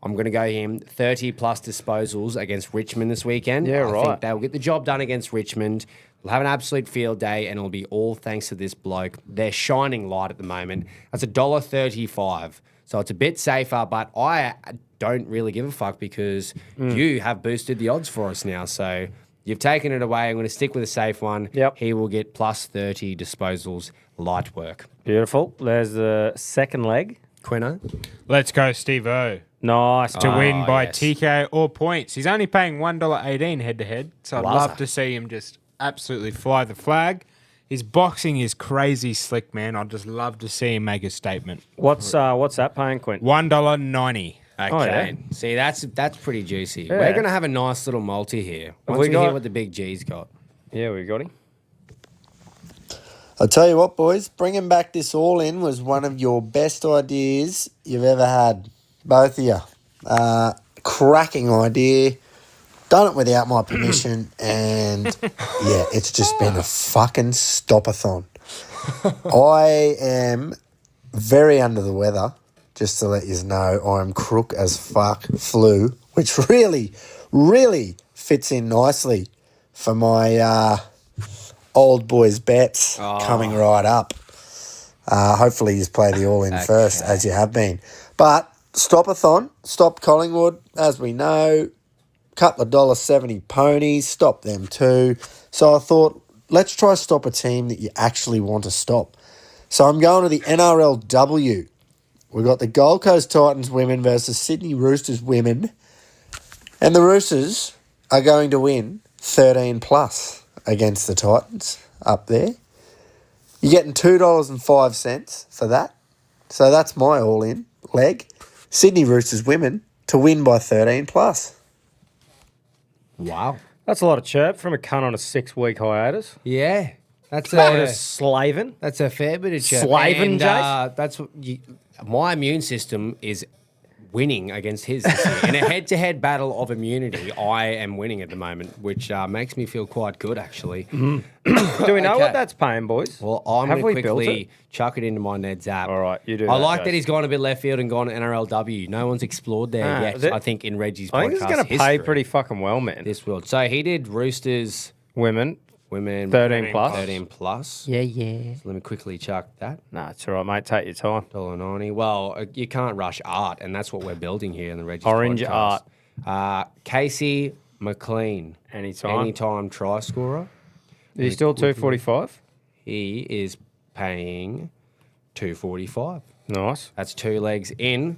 I'm going to go him 30-plus disposals against Richmond this weekend. Yeah, I right. think they'll get the job done against Richmond. They'll have an absolute field day, and it'll be all thanks to this bloke. They're shining light at the moment. That's $1.35. So it's a bit safer, but I don't really give a fuck because you have boosted the odds for us now. So you've taken it away. I'm going to stick with a safe one. Yep. He will get plus 30 disposals, light work. Beautiful. There's the second leg. Quino? Let's go, Steve-O. Nice. to win by yes. TKO or points. He's only paying $1.18 head-to-head, so I'd Wowza. love to see him just absolutely fly the flag. His boxing is crazy slick, man. I'd just love to see him make a statement. What's that paying, Quint? $1.90. Okay. Oh, yeah. See, that's pretty juicy. Yeah. We're going to have a nice little multi here. Once we we got- hear what the big G's got. Yeah, we got him. I'll tell you what, boys, bringing back this all-in was one of your best ideas you've ever had. Both of you. Cracking idea. Done it without my permission, and, yeah, it's just been a fucking stop-a-thon. I am very under the weather, just to let you know. I'm crook as fuck, flu, which really, really fits in nicely for my old boys bets coming right up. Hopefully you play the all-in first, as you have been. But stop-a-thon, stop Collingwood, as we know. Couple of $1.70 ponies, stop them too. So I thought, let's try stop a team that you actually want to stop. So I'm going to the NRLW. We've got the Gold Coast Titans women versus Sydney Roosters women. And the Roosters are going to win 13 plus against the Titans up there. You're getting $2.05 for that. So that's my all-in leg. Sydney Roosters women to win by 13 plus. Wow. That's a lot of chirp from a cunt on a 6-week hiatus. Yeah. That's What a a, slaving. that's a fair bit of chirp. Slaving, And, Jace? that's what my immune system is winning against his this year. In a head-to-head battle of immunity, I am winning at the moment, which makes me feel quite good, actually. Do we know Okay. what that's paying, boys? Well, I'm Have going we to built quickly it? chuck it into my Neds app. All right, you do I that, like Jace. that he's gone a bit left field and gone to NRLW. No one's explored there yet, that- I think, in Reggie's podcast I think it's going to pay history. pretty fucking well, man. This world. So he did Roosters Women. women 13 plus. 13 plus. Yeah. So let me quickly chuck that. Nah, it's all right, mate. Take your time. $1.90. Well, you can't rush art, and that's what we're building here in the Reggie's Orange podcast. Casey McLean. Anytime. Try scorer. Are you still 245? He is paying $2.45. Nice. That's 2 legs in.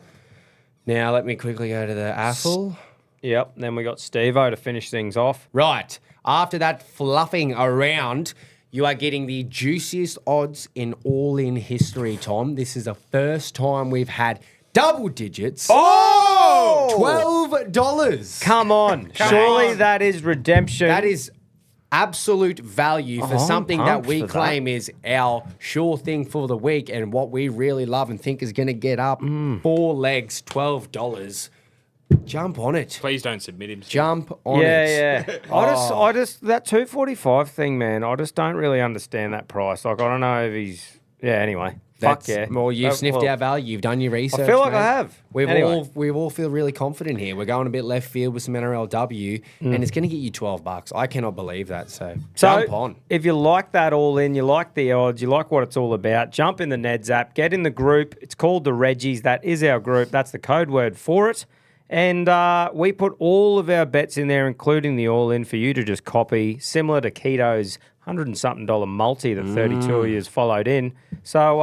Now let me quickly go to the AFL. Yep. Then we got Steve-O to finish things off. Right. After that fluffing around, you are getting the juiciest odds in all-in history, Tom. This is the first time we've had double digits. Oh! $12. Come on. Surely that is redemption. That is absolute value for I'm something that pumped we for that. claim is our sure thing for the week and what we really love and think is going to get up. 4 legs, $12. Jump on it. Please don't submit him. Jump on it. Yeah. I just that 245 thing, man. I just don't really understand that price. Like I don't know if he's anyway. Fuck yeah. Well, you've sniffed well, our value. You've done your research. I feel like mate. I have. We all feel really confident here. We're going a bit left field with some NRLW, and it's going to get you $12. I cannot believe that. So jump on. If you like that all in, you like the odds, you like what it's all about, jump in the Neds app, get in the group. It's called the Reggies. That is our group. That's the code word for it. And we put all of our bets in there, including the all in, for you to just copy, similar to Keto's $100 and something multi that 32 years followed in. So,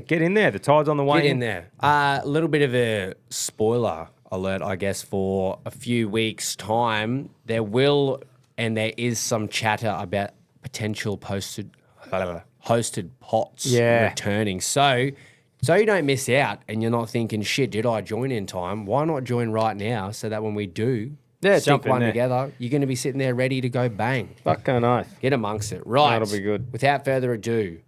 get in there. The tide's on the way Get in there. A little bit of a spoiler alert, I guess, for a few weeks' time. There will and there is some chatter about potential hosted pots returning. So you don't miss out and you're not thinking, shit, did I join in time? Why not join right now so that when we do jump stick in one there. together, you're going to be sitting there ready to go bang. Fucking oath. Get amongst it. Right. That'll be good. Without further ado,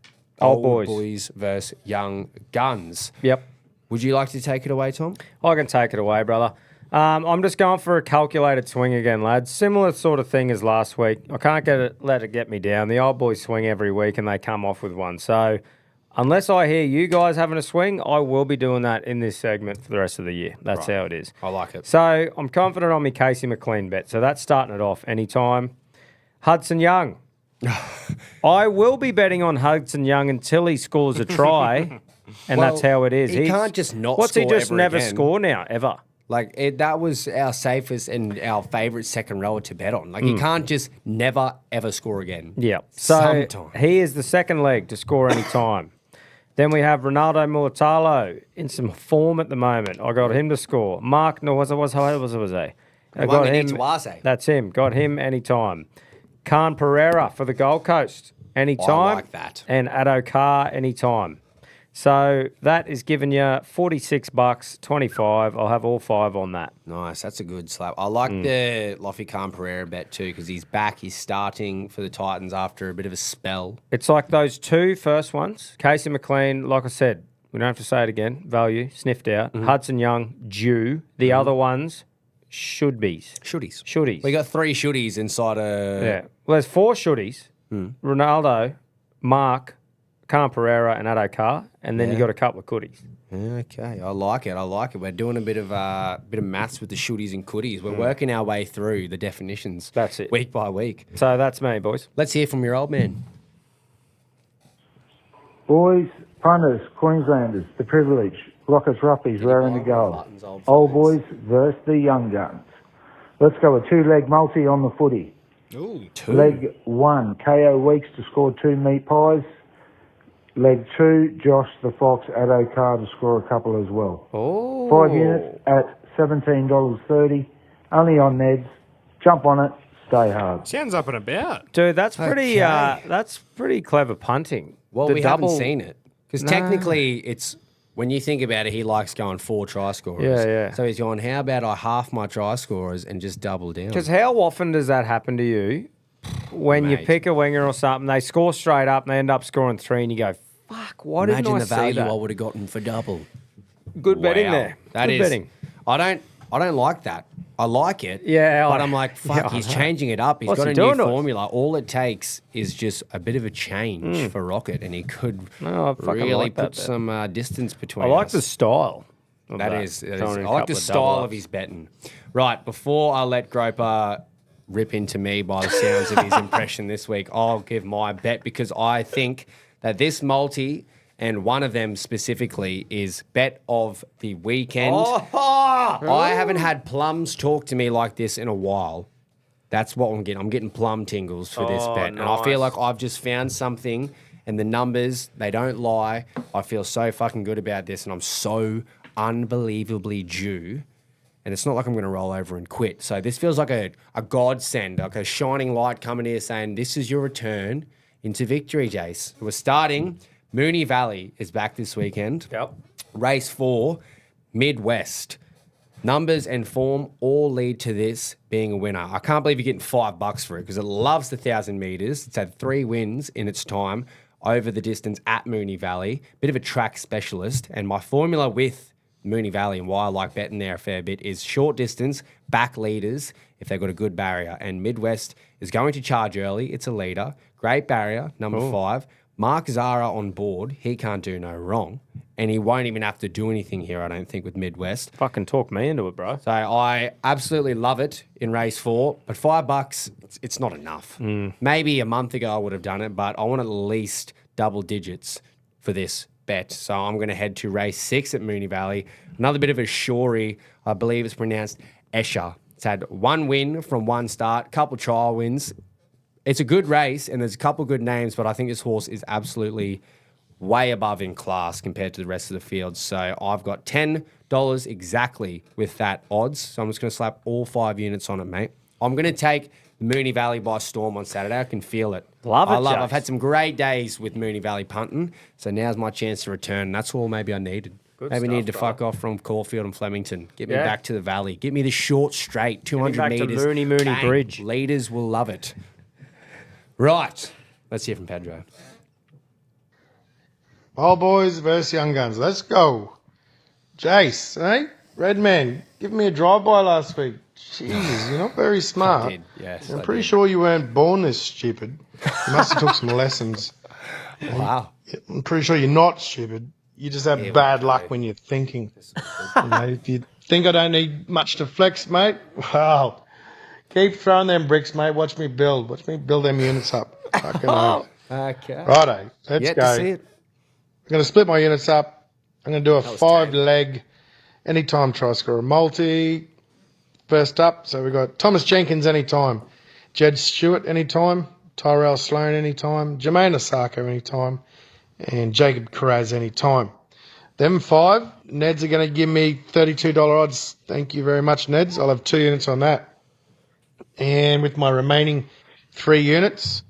Old boys versus young guns. Yep. Would you like to take it away, Tom? I can take it away, brother. I'm just going for a calculated swing again, lads. Similar sort of thing as last week. I can't let it get me down. The old boys swing every week and they come off with one. So unless I hear you guys having a swing, I will be doing that in this segment for the rest of the year. That's how it is. I like it. So I'm confident on my Casey McLean bet. So that's starting it off anytime. Hudson Young. I will be betting on Hudson Young until he scores a try, and Well, that's how it is. he can't just not What's he score just ever never again. score now, ever? That was our safest and our favourite second rower to bet on. He can't just never, ever score again. Yeah. So Sometime. he is the second leg to score any time. Then we have Ronaldo Mulatalo in some form at the moment. I got him to score. Mark, no, was it? I got him. Tuase. That's him. Got him anytime. Khan Pereira for the Gold Coast anytime. like that. And Addo Carr anytime. So that is giving you $46, 25. I'll have all 5 on that. Nice. That's a good slap. I like the Loffy Khan Pereira bet too because he's back. He's starting for the Titans after a bit of a spell. It's like those 2 first ones. Casey McLean, like I said, we don't have to say it again. Value, sniffed out. Hudson Young, due. The other ones, should-be's. Shoodies. We got 3 shoodies inside a... Yeah. Well, there's 4 shoodies. Ronaldo, Mark, Khan Pereira and Addo Carr, and then you got a couple of coodies. Okay, I like it. We're doing a bit of maths with the shoodies and coodies. We're working our way through the definitions. That's it. Week by week. So that's me, boys. Let's hear from your old man. Boys, punters, Queenslanders, the privilege, Rockets, Ruffies, raring to go. Old boys versus the young guns. Let's go a 2-leg multi on the footy. Ooh. 2. Leg 1, KO Weeks to score 2 meat pies. Leg 2, Josh the Fox Addo Carr to score a couple as well. Oh. 5 units at $17.30. Only on Neds. Jump on it. Stay hard. Sounds up and about. Dude, that's pretty Okay. that's pretty clever punting. Well, The we double- haven't seen it. Because technically, it's... When you think about it, he likes going 4 try scorers. Yeah. So he's going, how about I half my try scorers and just double down? Because how often does that happen to you when you Mate. pick a winger or something, they score straight up and they end up scoring 3 and you go, fuck, why Imagine didn't I the see value that? I would have gotten for double. Good betting Wow. there. That Good is- betting. I don't like that. I like it. Yeah, But I- I'm like, fuck, yeah, I he's know. changing it up. He's What's got he a new doing to us? formula. All it takes is just a bit of a change for Rocket, and he could No, I fucking really like that put bet. some distance between I like us. the style. of That is. Throwing I a like couple the of style double of his betting. Right, before I let Groper rip into me by the sounds of his impression this week, I'll give my bet because I think that this multi, and one of them specifically, is bet of the weekend. I haven't had Plums talk to me like this in a while. That's what I'm getting. I'm getting plum tingles for this bet. And I feel like I've just found something, and the numbers, they don't lie. I feel so fucking good about this, and I'm so unbelievably due. And it's not like I'm going to roll over and quit. So this feels like a godsend, like a shining light coming here saying, this is your return into victory, Jace. We're starting. Moonee Valley is back this weekend. Yep. Race 4, Midwest. Numbers and form all lead to this being a winner. I can't believe you're getting $5 for it because it loves the 1,000 metres. It's had 3 wins in its time over the distance at Moonee Valley. Bit of a track specialist. And my formula with Moonee Valley and why I like betting there a fair bit is short distance, back leaders if they've got a good barrier. And Midwest is going to charge early. It's a leader. Great barrier, number 5. Mark Zara on board. He can't do no wrong. And he won't even have to do anything here, I don't think, with Midwest. Fucking talk me into it, bro. So I absolutely love it in race 4, but $5, it's not enough. Maybe a month ago I would have done it, but I want at least double digits for this bet. So I'm going to head to race 6 at Moonee Valley. Another bit of a shory. I believe it's pronounced Escher. It's had 1 win from 1 start, couple trial wins. It's a good race, and there's a couple good names, but I think this horse is absolutely way above in class compared to the rest of the field. So I've got $10 exactly with that odds. So I'm just going to slap all 5 units on it, mate. I'm going to take the Moonee Valley by storm on Saturday. I can feel it. Love it, I've Jace. had some great days with Moonee Valley punting, so now's my chance to return. That's all maybe I needed. Maybe stuff, needed to brother. fuck off from Caulfield and Flemington. Get me Yeah. back to the valley. Get me the short straight, 200 back to metres. Moonee Bang. Bridge. Leaders will love it. Right. Let's hear from Pedro. Old boys versus young guns. Let's go. Jace, eh? Redman, give me a drive-by last week. Jesus, you're not very smart. did, yes, I'm I pretty did. sure you weren't born this stupid. You must have took some lessons. Wow. I'm pretty sure you're not stupid. You just have bad luck when you're thinking. You know, if you think I don't need much to flex, mate, well, keep throwing them bricks, mate. Watch me build. Watch me build them units up. Fucking hell. Okay. Righto, let's Yet go. to see it. I'm going to split my units up. I'm going to do a 5-leg anytime try scorer multi. First up, so we've got Thomas Jenkins anytime, Jed Stewart anytime, Tyrell Sloan anytime, Jermaine Osaka anytime, and Jacob Carraz anytime. Them 5, Neds are going to give me $32 odds. Thank you very much, Neds. I'll have 2 units on that. And with my remaining 3 units,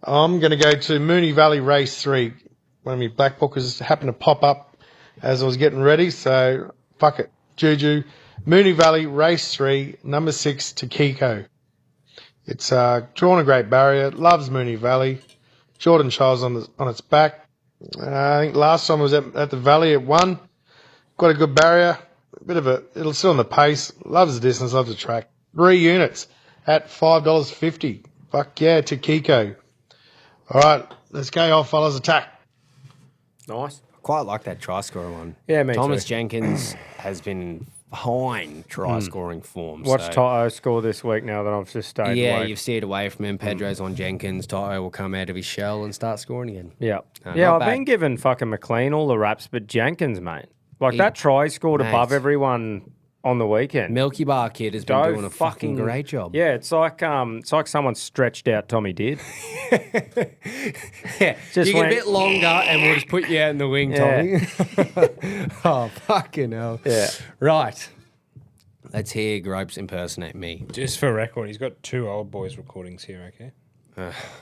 I'm going to go to Moonee Valley Race 3. One of my black bookers happened to pop up as I was getting ready, so fuck it. Juju. Moonee Valley Race 3, number 6 to Kiko. It's drawn a great barrier. Loves Moonee Valley. Jordan Childs on its back. I think last time I was at the Valley, it won. Got a good barrier. It'll sit on the pace. Loves the distance, loves the track. 3 units at $5.50. Fuck yeah, to Kiko. All right, let's go, old fellas. Attack. Nice. I quite like that try scorer one. Yeah, me Thomas too. Jenkins has been fine try scoring form. Watch so. Toto score this week now that I've just stayed Yeah, away. you've steered away from him. Pedro's on Jenkins. Toto will come out of his shell and start scoring again. Yeah. No, Yeah, not I've bad. been giving fucking McLean all the raps, but Jenkins, mate. Like, that try scored above mate. everyone on the weekend. Milky Bar kid has been Go doing a fucking great job. Yeah, it's like someone stretched out Tommy did. Yeah, Just you get a went- bit longer and we'll just put you out in the wing, Yeah. Tommy. Oh, fucking hell. Yeah. Right. Let's hear Gropes impersonate me. Just for record, he's got 2 old boys recordings here, okay?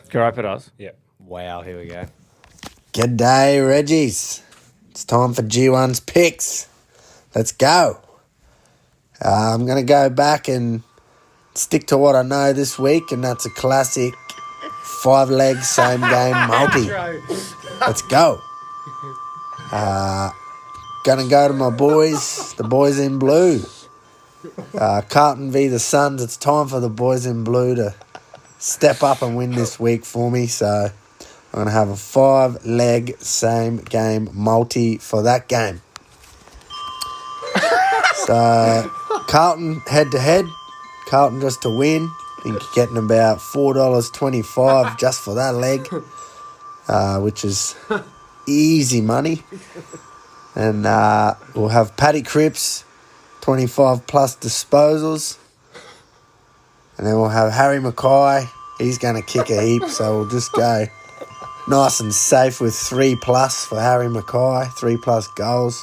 Garopa does. Yeah. Wow, here we go. G'day, Reggies. It's time for G1's picks. Let's go. I'm going to go back and stick to what I know this week, and that's a classic 5-leg same game multi. Let's go. Gonna go to my boys, the boys in blue. Carlton v the Suns. It's time for the boys in blue to step up and win this week for me. So I'm going to have a 5-leg same game multi for that game. So Carlton head to head. Carlton just to win. I think you're getting about $4.25 just for that leg, which is easy money. And we'll have Paddy Cripps, 25 plus disposals. And then we'll have Harry Mackay. He's going to kick a heap, so we'll just go nice and safe with 3 plus for Harry Mackay, 3 plus goals.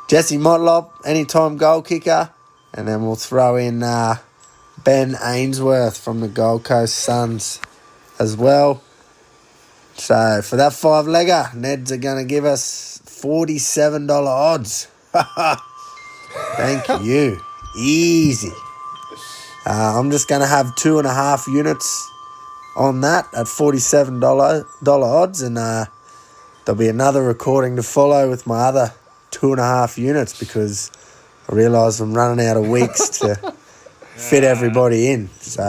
Jesse Motlop, anytime goal kicker. And then we'll throw in Ben Ainsworth from the Gold Coast Suns as well. So for that 5-legger, Neds are going to give us $47 odds. Thank you. Easy. I'm just going to have 2.5 units on that at $47 odds, and there'll be another recording to follow with my other 2.5 units because I realise I'm running out of weeks to fit everybody in. So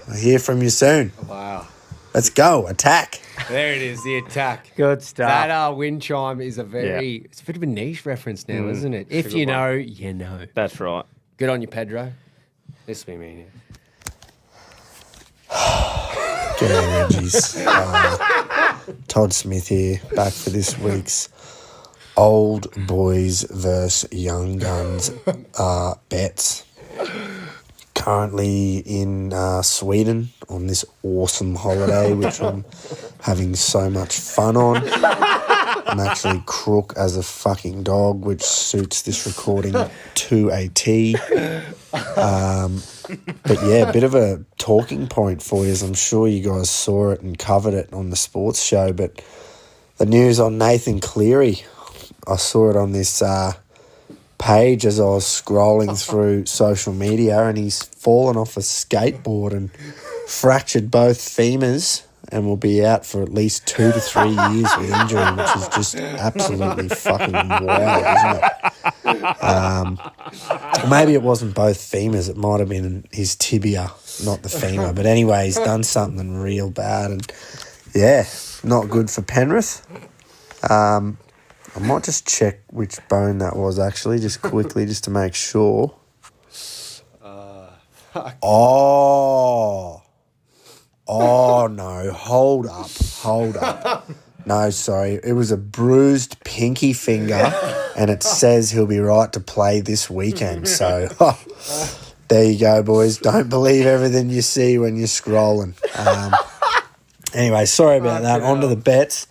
I'll hear from you soon. Wow. Let's go. Attack. There it is, the attack. Good stuff. That wind chime is it's a bit of a niche reference now, isn't it? If you know, you know. That's right. Good on you, Pedro. This will be me now. G'day, Reggies. Todd Smith here, back for this week's Old Boys vs Young Guns bets. Currently in Sweden on this awesome holiday, which I'm having so much fun on. I'm actually crook as a fucking dog, which suits this recording to a T. But yeah, a bit of a talking point for you, as I'm sure you guys saw it and covered it on the sports show. But the news on Nathan Cleary, I saw it on this page as I was scrolling through social media, and he's fallen off a skateboard and fractured both femurs and will be out for at least 2 to 3 years with injury, which is just absolutely fucking wild, isn't it? Maybe it wasn't both femurs, it might have been his tibia, not the femur. But anyway, he's done something real bad, and yeah, not good for Penrith. I might just check which bone that was actually, just quickly, just to make sure. Oh no, hold up. No, sorry, it was a bruised pinky finger, and it says he'll be right to play this weekend. So there you go, boys. Don't believe everything you see when you're scrolling. Anyway, sorry about that. On to the bets.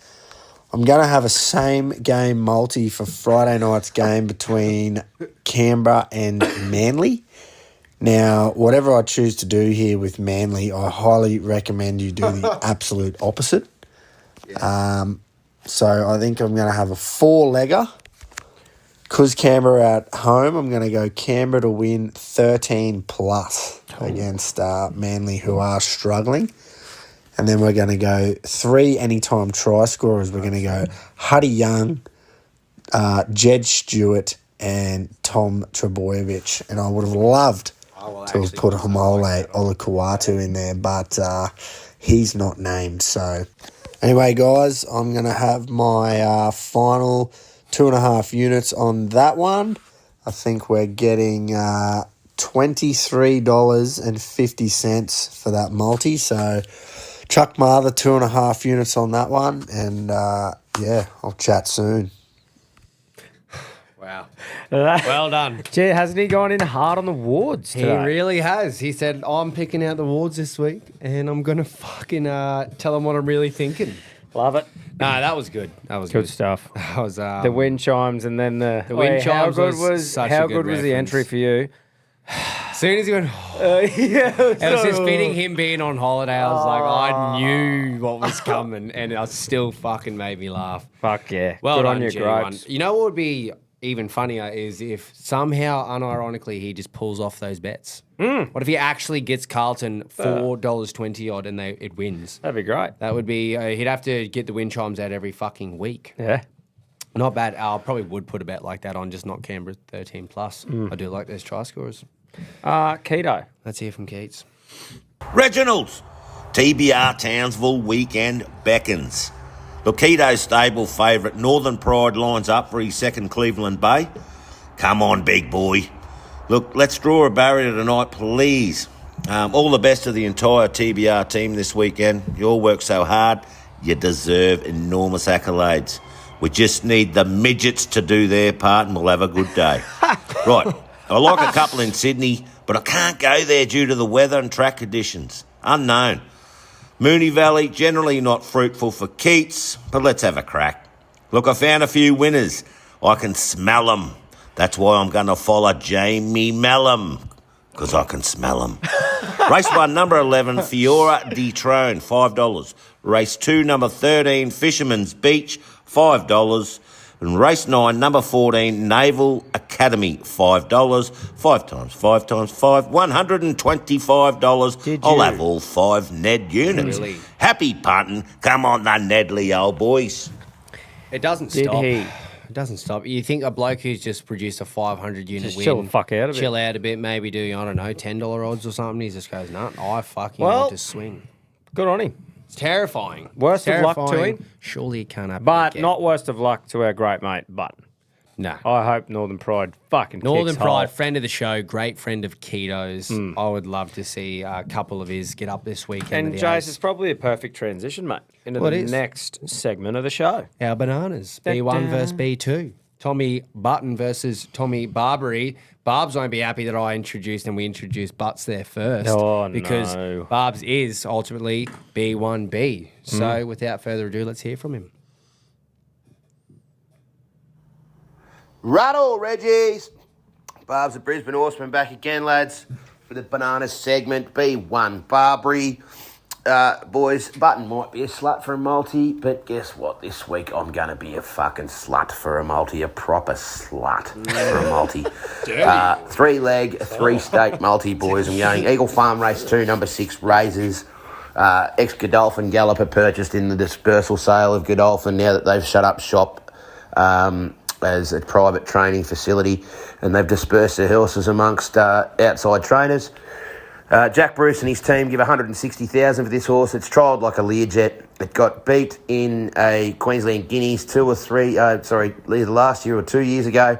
I'm going to have a same game multi for Friday night's game between Canberra and Manly. Now, whatever I choose to do here with Manly, I highly recommend you do the absolute opposite. So I think I'm going to have a 4-legger. Because Canberra are at home, I'm going to go Canberra to win 13 plus against Manly, who are struggling. And then we're going to go 3 anytime try scorers. We're going to go Huddy Young, Jed Stewart, and Tom Trebojevic. And I would have loved to have put Homole Olakauatu in there, but he's not named. So anyway, guys, I'm going to have my final 2.5 units on that one. I think we're getting $23.50 for that multi. So chuck my other 2.5 units on that one, and I'll chat soon. Wow. Well done. Gee, hasn't he gone in hard on the wards He today? really has. He said, I'm picking out the wards this week, and I'm going to fucking tell them what I'm really thinking. Love it. No, that was good. That was Good stuff. That was The wind chimes and then the wind how chimes good was such a how good good was the reference. entry for you? As soon as he went, Yeah, it was just fitting him being on holiday. I was like, I knew what was coming, and it still fucking made me laugh. Fuck yeah. Well good done, on your G1. grapes. You know what would be even funnier is if somehow, unironically, he just pulls off those bets. What if he actually gets Carlton $4.20 odd and it wins? That'd be great. That would be, he'd have to get the wind chimes out every fucking week. Yeah. Not bad. I probably would put a bet like that on, just not Canberra 13 plus. I do like those try scorers. Keto. Let's hear from Keats. Reginald's TBR Townsville weekend beckons. Lokito's stable favourite Northern Pride lines up for his second Cleveland Bay. Come on, big boy. Look, let's draw a barrier tonight, please. All the best to the entire TBR team this weekend. You all work so hard. You deserve enormous accolades. We just need the midgets to do their part and we'll have a good day. Right, I like a couple in Sydney, but I can't go there due to the weather and track conditions. Unknown. Moonee Valley, generally not fruitful for Keats, but let's have a crack. Look, I found a few winners. I can smell them. That's why I'm going to follow Jamie Mellum, because I can smell them. Race 1, number 11, Fiora Detrone, $5. Race 2, number 13, Fisherman's Beach, $5. And race 9, number 14, Naval Academy, $5. 5 times 5 times 5, $125. I'll have all 5 Ned units. Really? Happy punting. Come on, the Nedley old boys. It doesn't Did stop. he? It doesn't stop. You think a bloke who's just produced a 500 unit Just win, chill the fuck out of it. chill out a bit, maybe do, I don't know, $10 odds or something. He just goes, nah, I fucking Well- want to swing. Good on him. It's terrifying. Worst It's of luck to terrifying. him. Surely it can't happen. But again. not worst of luck to our great mate Button. No. I hope Northern Pride fucking Northern kicks Pride, hole. friend of the show, great friend of Keto's. I would love to see a couple of his get up this weekend. And to the Jace, Ace. it's probably a perfect transition, mate, into Well, the it is. next segment of the show. Our bananas. B1 versus B2. Tommy Button versus Tommy Barbary. Barbs won't be happy that I introduced and we introduced Butts there first. Oh, because no. Barbs is ultimately B1B. So without further ado, let's hear from him. Rattle, Reggies. Barb's at Brisbane Horseman back again, lads, for the bananas segment. B1 Barbary. Boys, Button might be a slut for a multi, but guess what? This week I'm going to be a fucking slut for a multi, a proper slut for a multi. 3-leg, 3-state multi, boys. I'm going Eagle Farm Race 2, number 6, Razors. Ex-Godolphin Galloper purchased in the dispersal sale of Godolphin now that they've shut up shop as a private training facility, and they've dispersed their horses amongst outside trainers. Jack Bruce and his team give $160,000 for this horse. It's trialled like a Learjet. It got beat in a Queensland Guineas either last year or 2 years ago.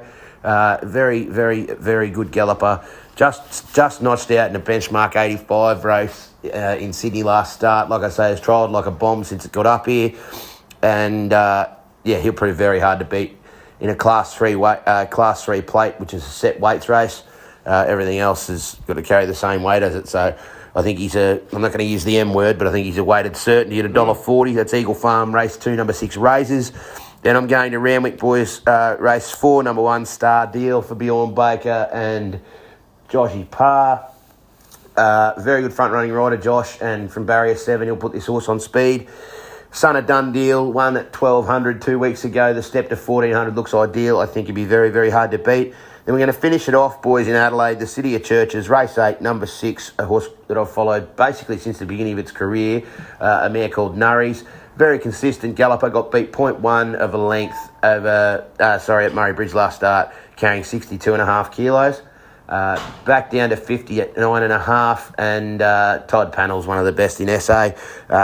Very, very, very good galloper. Just notched out in a benchmark 85 race in Sydney last start. Like I say, it's trialled like a bomb since it got up here. And, he'll prove very hard to beat in a Class 3 plate, which is a set weights race. Everything else has got to carry the same weight as it. So I think I'm not going to use the M word, but I think he's a weighted certainty at $1.40. That's Eagle Farm, race 2, number 6, Razors. Then I'm going to Randwick, boys, race 4, number 1, Star Deal for Bjorn Baker and Joshy Parr. Very good front-running rider, Josh, and from barrier 7, he'll put this horse on speed. Son of Done Deal, won at 1,200 2 weeks ago. The step to 1,400 looks ideal. I think it'd be very, very hard to beat. Then we're going to finish it off, boys, in Adelaide, the City of Churches, race 8, number 6, a horse that I've followed basically since the beginning of its career, a mare called Nurries. Very consistent galloper, got beat 0.1 of a length over, at Murray Bridge last start, carrying 62.5 kilos. Back down to 50 at 9.5, and Todd Panel's one of the best in SA.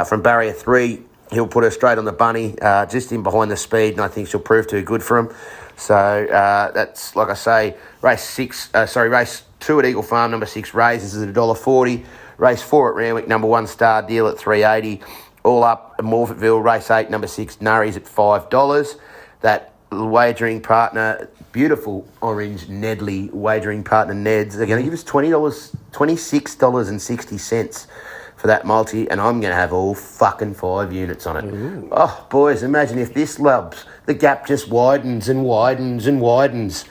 From barrier 3, he'll put her straight on the bunny, just in behind the speed, and I think she'll prove too good for him. So that's, like I say, race 2 at Eagle Farm, number 6, Razors is at $1.40. Race 4 at Randwick, number 1, Star Deal at $3.80. All up at Morfettville, race 8, number 6, Nurries at $5. That wagering partner, beautiful orange Nedley wagering partner Neds, they're going to give us $26.60 for that multi, and I'm going to have all fucking 5 units on it. Ooh. Oh, boys, imagine if this loves, the gap just widens and widens and widens.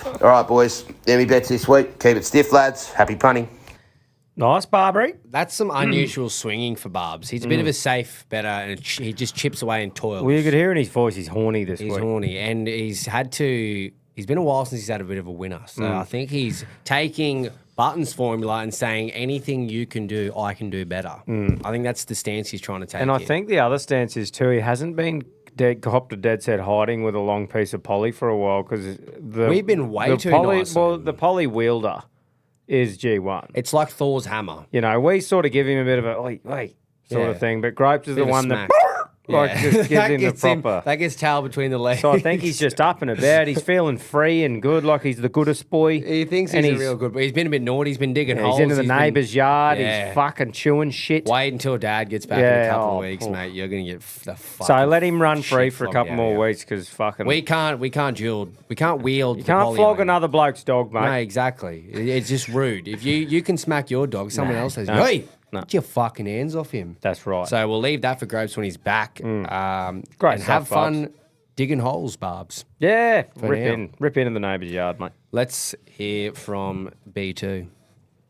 All right, boys, there me bets this week. Keep it stiff, lads. Happy punting. Nice, Barbary. That's some unusual swinging for Barbs. He's a bit of a safe better, and he just chips away and toils. Well, you could hear in his voice he's horny this week. He's horny, and he's been a while since he's had a bit of a winner. So I think he's taking Button's formula and saying anything you can do, I can do better. I think that's the stance he's trying to take. And I think the other stance is too, he hasn't been copped a dead set hiding with a long piece of poly for a while because we've been way too nice. Well, the poly wielder is G1. It's like Thor's hammer. You know, we sort of give him a bit of a wait sort of thing, but Grapes is the one that just gives him the proper. That gets tail between the legs. So I think he's just up and about. He's feeling free and good, like he's the goodest boy. He thinks he's a real good boy. He's been a bit naughty. He's been digging holes. He's into the neighbour's yard. He's fucking chewing shit. Wait until Dad gets back in a couple of weeks, mate. You're going to get the fuck. So let him run free for a couple more weeks because fucking... We can't wield. You can't flog another bloke's dog, mate. No, exactly. It's just rude. If you can smack your dog, someone else has... Hey! Get your fucking hands off him. That's right. So we'll leave that for Gropes when he's back. Great and stuff, have fun Barbs. digging holes, Barbs. Yeah, rip into the neighbour's yard, mate. Let's hear from B2.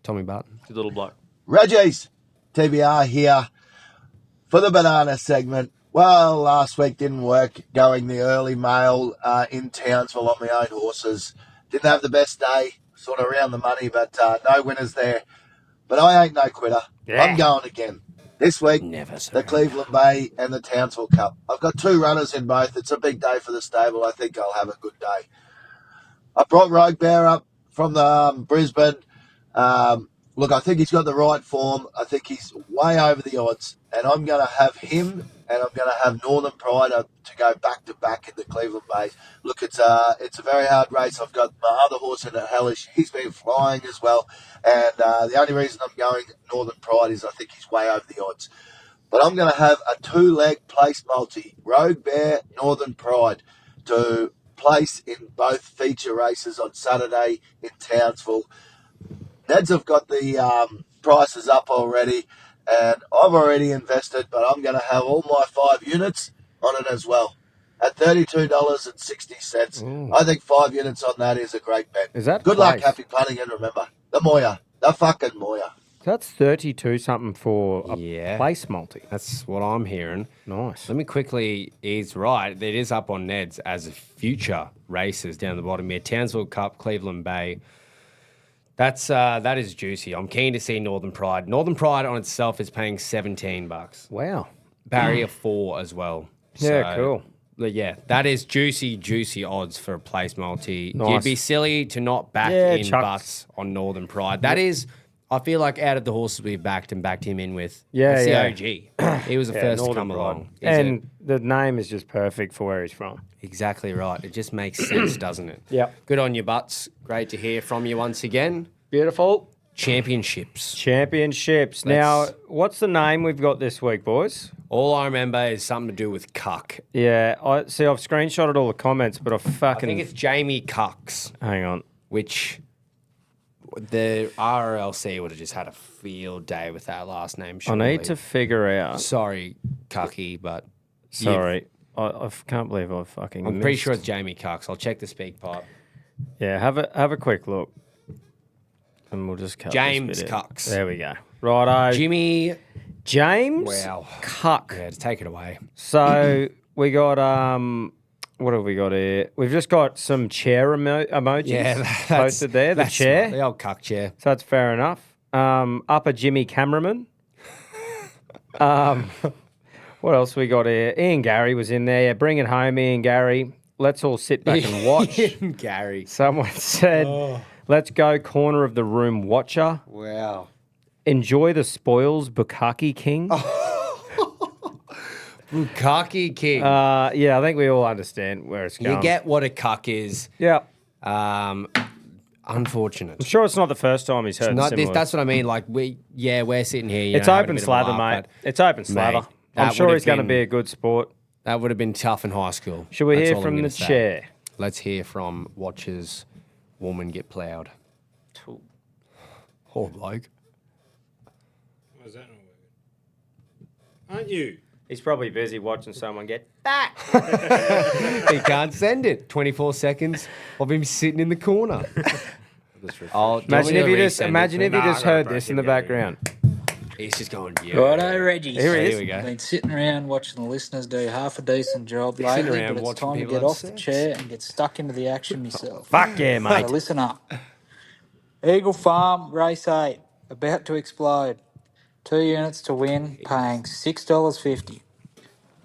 Tommy Barton. Good little bloke. Reggies, TBR here for the banana segment. Well, last week didn't work going the early mail in Townsville on my own horses. Didn't have the best day, sort of around the money, but no winners there. But I ain't no quitter. Yeah. I'm going again. This week, the Cleveland Bay and the Townsville Cup. I've got 2 runners in both. It's a big day for the stable. I think I'll have a good day. I brought Rogue Bear up from the Brisbane. Look, I think he's got the right form. I think he's way over the odds. And I'm going to have him and I'm going to have Northern Pride to go back-to-back in the Cleveland Bay. Look, it's a very hard race. I've got my other horse in it, Hellish. He's been flying as well. And the only reason I'm going Northern Pride is I think he's way over the odds. But I'm going to have a 2-leg place multi, Rogue Bear, Northern Pride, to place in both feature races on Saturday in Townsville. Neds have got the prices up already, and I've already invested, but I'm going to have all my 5 units on it as well at $32.60. I think 5 units on that is a great bet. Is that good luck, happy punting, and remember, the Moya, the fucking Moya. That's 32 something for a place multi. That's what I'm hearing. Nice. Let me quickly, he's right. It is up on Neds as future races down the bottom here. Townsville Cup, Cleveland Bay. That is juicy. I'm keen to see Northern Pride. Northern Pride on itself is paying $17. Wow. Barrier 4 as well. Yeah, cool. Yeah, that is juicy odds for a place multi. Nice. You'd be silly to not back in butts on Northern Pride. That is, I feel like out of the horses we've backed him in with, that's the OG. He was the first Northern to come Pride. along. And the name is just perfect for where he's from. Exactly right. It just makes sense, doesn't it? Yeah. Good on you, Butts. Great to hear from you once again. Beautiful. Championships. Now, what's the name we've got this week, boys? All I remember is something to do with cuck. Yeah, I've screenshotted all the comments, but I think it's Jamie Cucks. Hang on. Which The RLC would have just had a field day with that last name. I Surely. need to figure out. Sorry, Cucky, but Sorry. I can't believe I fucking I'm pretty missed. sure it's Jamie Cucks. I'll check the speak pipe. Yeah, have a quick look. And we'll just cut James this bit out. Cucks. There we go. Righto. Jimmy. James Wow. Cuck. Yeah, to take it away. So we got what have we got here? We've just got some chair emojis Yeah, posted there. The that's chair. right, the old cuck chair. So that's fair enough. Upper Jimmy cameraman. What else we got here? Ian Gary was in there. Yeah, bring it home, Ian Gary. Let's all sit back and watch. Gary. Someone said, let's go corner of the room watcher. Wow. Enjoy the spoils, Bukaki King. Bukaki King. Yeah, I think we all understand where it's going. You get what a cuck is. Yeah. Unfortunate. I'm sure it's not the first time he's heard similar. That's what I mean. Like, we're sitting here. You It's know, having open a bit of a slather, laugh, mate. It's open slather. Mate, I'm that sure would he's have going to been- be a good sport. That would have been tough in high school. Should we That's hear all I'm from gonna the say. chair? Let's hear from watchers. Woman get ploughed. Oh, bloke. Why is that not working? Aren't you? He's probably busy watching someone get. He can't send it. 24 seconds of him sitting in the corner. Imagine if you just heard this in the background. He's just going, yeah. Righto, Reggies. Here he is. Here we go. Been sitting around watching the listeners do half a decent job Sitting lately, around but it's watching time to people get have off the sex. chair and get stuck into the action myself. Fuck yeah, So mate. listen up. Eagle Farm, race 8, about to explode. 2 units to win, paying $6.50.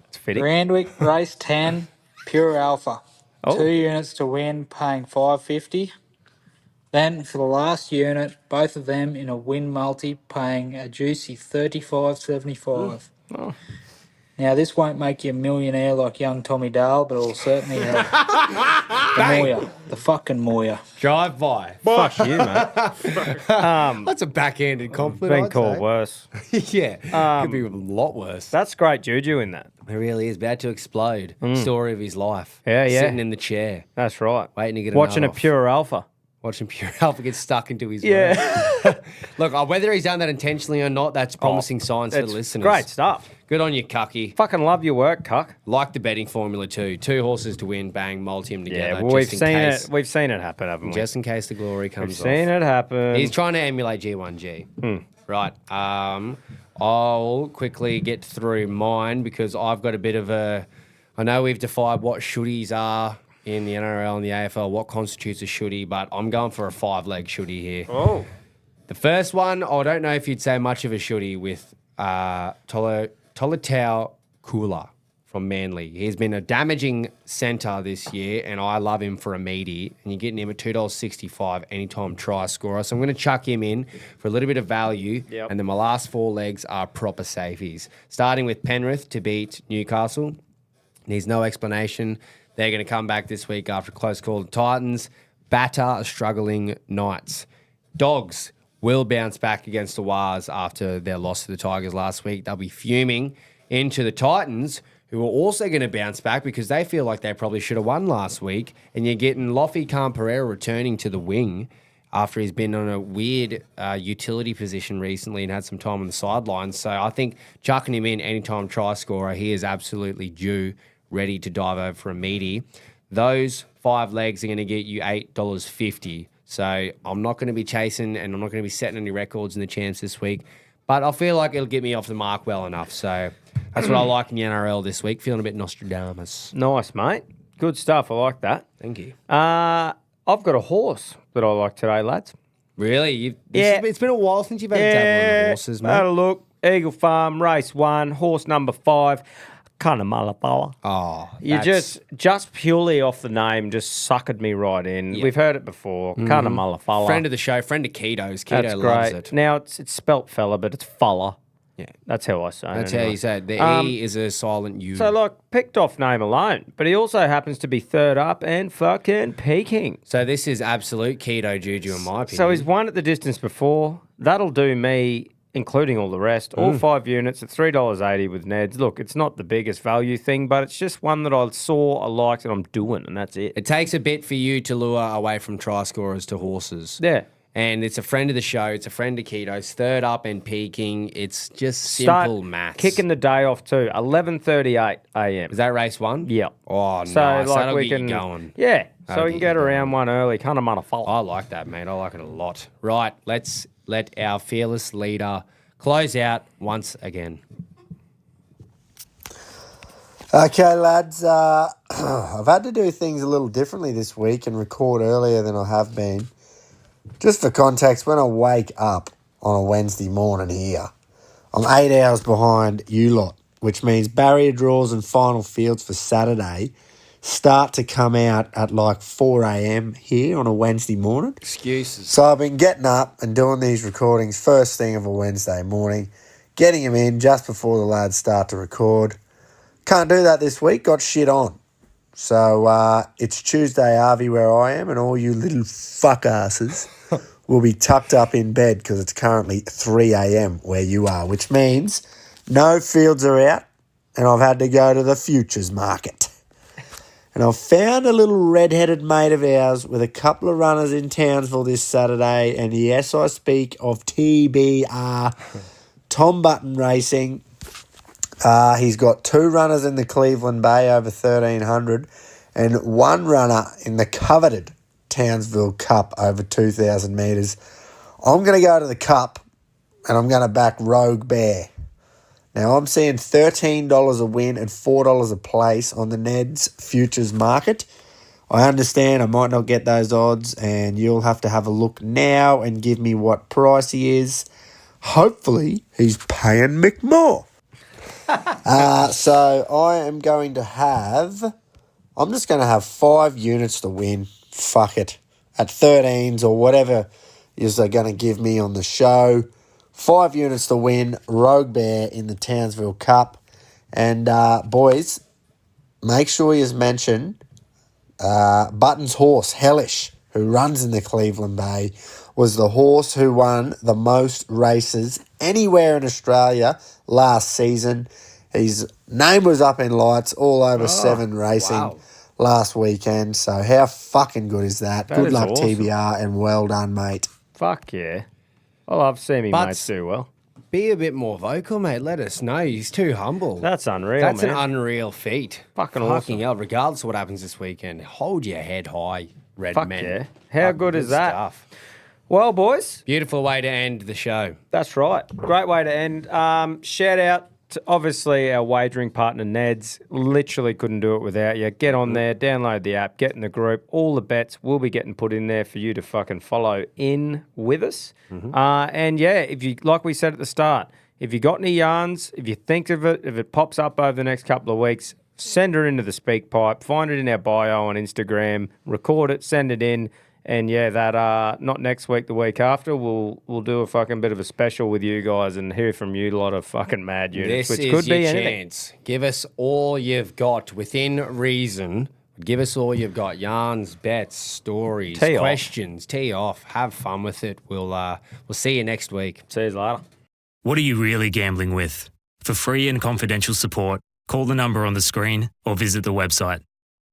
It's fitting. Randwick, race 10, Pure Alpha. Oh. 2 units to win, paying $5.50. Then for the last unit, both of them in a win multi, paying a juicy $35.75. Oh. Now this won't make you a millionaire like young Tommy Dale, but it'll certainly help. The Moya, the fucking Moya. Drive by. Fuck you, mate. That's a backhanded compliment. Been I'd called say. worse. Yeah. Could be a lot worse. That's great juju in that. It really is. About to explode. Story of his life. Yeah, yeah. Sitting in the chair. That's right. Waiting to get Watching a a pure alpha. Watching Pure Alpha get stuck into his Yeah. words. Look, whether he's done that intentionally or not, that's promising signs for the It's listeners. great stuff. Good on you, Cucky. Fucking love your work, cuck. Like the betting formula too. 2 horses to win, bang, multi them together. Yeah, well, we've just in seen case, it. We've seen it happen, haven't we? Just in case the glory comes We've seen off. it happen. He's trying to emulate G1G. Right. I'll quickly get through mine because I've got a bit of a... I know we've defied what shoodies are in the NRL and the AFL, what constitutes a shoodie, but I'm going for a 5-leg shoodie here. Oh. The first one, I don't know if you'd say much of a shoodie with Tolatau Kula from Manly. He's been a damaging centre this year, and I love him for a meaty. And you're getting him at $2.65 anytime try scorer. So I'm going to chuck him in for a little bit of value. Yep. And then my last 4 legs are proper safeties. Starting with Penrith to beat Newcastle. Needs no explanation. They're going to come back this week after a close call to Titans. Batter a struggling Knights. Dogs will bounce back against the Wars after their loss to the Tigers last week. They'll be fuming into the Titans, who are also going to bounce back because they feel like they probably should have won last week. And you're getting Loffy Khan-Pereira returning to the wing after he's been on a weird utility position recently and had some time on the sidelines. So I think chucking him in anytime try scorer, he is absolutely due, ready to dive over for a meaty. Those 5 legs are going to get you $8.50. So I'm not going to be chasing and I'm not going to be setting any records in the champs this week. But I feel like it'll get me off the mark well enough. So that's what I like in the NRL this week. Feeling a bit Nostradamus. Nice, mate. Good stuff. I like that. Thank you. I've got a horse that I like today, lads. Really? Yeah. It's been a while since you've had a dabble on the horses, mate. Had a look. Eagle Farm, race 1, horse number 5. Cunnamullaballa. Oh, You just purely off the name, just suckered me right in. Yeah. We've heard it before. Cunnamullaballa. friend of the show, friend of Keto's. Keto That's loves great. it. Now it's spelt fella, but it's fella. Yeah. That's how I say it. That's how anyway. you say it. The E is a silent U. So, like, picked off name alone, but he also happens to be third up and fucking peaking. So this is absolute keto juju in my opinion. So he's won at the distance before. That'll do me, including all the rest. All 5 units at $3.80 with Neds. Look, it's not the biggest value thing, but it's just one that I saw, I liked, and I'm doing, and that's it. It takes a bit for you to lure away from try scorers to horses. Yeah. And it's a friend of the show. It's a friend of Keto's. Third up and peaking. It's just simple maths. Kicking the day off too. 11:38 a.m. Is that race one? Yeah. Oh, So nice. like That'll we get can you going. Yeah. That'll So we can get get you around going. one early. Kind of motherfucker. I like that, mate. I like it a lot. Right, let's let our fearless leader close out once again. Okay, lads. I've had to do things a little differently this week and record earlier than I have been. Just for context, when I wake up on a Wednesday morning here, I'm 8 hours behind you lot, which means barrier draws and final fields for Saturday start to come out at like 4 a.m. here on a Wednesday morning. Excuses. So I've been getting up and doing these recordings first thing of a Wednesday morning, getting them in just before the lads start to record. Can't do that this week, got shit on. So it's Tuesday, Harvey, where I am, and all you little fuck asses will be tucked up in bed because it's currently 3 a.m. where you are, which means no fields are out, and I've had to go to the futures market. And I've found a little red-headed mate of ours with a couple of runners in Townsville this Saturday, and yes, I speak of TBR, Tom Button Racing. He's got 2 runners in the Cleveland Bay over 1,300 and 1 runner in the coveted Townsville Cup over 2,000 metres. I'm going to go to the Cup and I'm going to back Rogue Bear. Now, I'm seeing $13 a win and $4 a place on the Neds futures market. I understand I might not get those odds, and you'll have to have a look now and give me what price he is. Hopefully, he's paying Mick more. So I am going to have... I'm just going to have 5 units to win. Fuck it. At 13s or whatever is they're going to give me on the show. 5 units to win. Rogue Bear in the Townsville Cup. And, boys, make sure you mention Button's horse, Hellish, who runs in the Cleveland Bay, was the horse who won the most races anywhere in Australia last season. His name was up in lights all over 7 racing last weekend. So how fucking good is that? Good luck, awesome. TBR, and well done, mate. Fuck yeah. Well, I've seen me mates do well. Be a bit more vocal, mate. Let us know. He's too humble. That's unreal, That's man. an unreal feat. Fucking awesome. hell, regardless of what happens this weekend, hold your head high, red Fuck men. yeah. How good is that? Stuff. Well, boys, Beautiful way to end the show. that's right. Great way to end. Shout out to obviously our wagering partner Neds. Literally couldn't do it without you. Get on there, download the app, get in the group. All the bets will be getting put in there for you to fucking follow in with us. And yeah, if you, like we said at the start, if you got any yarns, if you think of it, if it pops up over the next couple of weeks, send her into the speak pipe. Find it in our bio on Instagram. Record it, send it in. And yeah, that not next week, the week after, we'll do a fucking bit of a special with you guys and hear from you lot of fucking mad units, This which is could your be anything. chance. Give us all you've got within reason. Give us all you've got. Yarns, bets, stories, Tee off. questions. Tee off. Have fun with it. We'll see you next week. See you later. What are you really gambling with? For free and confidential support, call the number on the screen or visit the website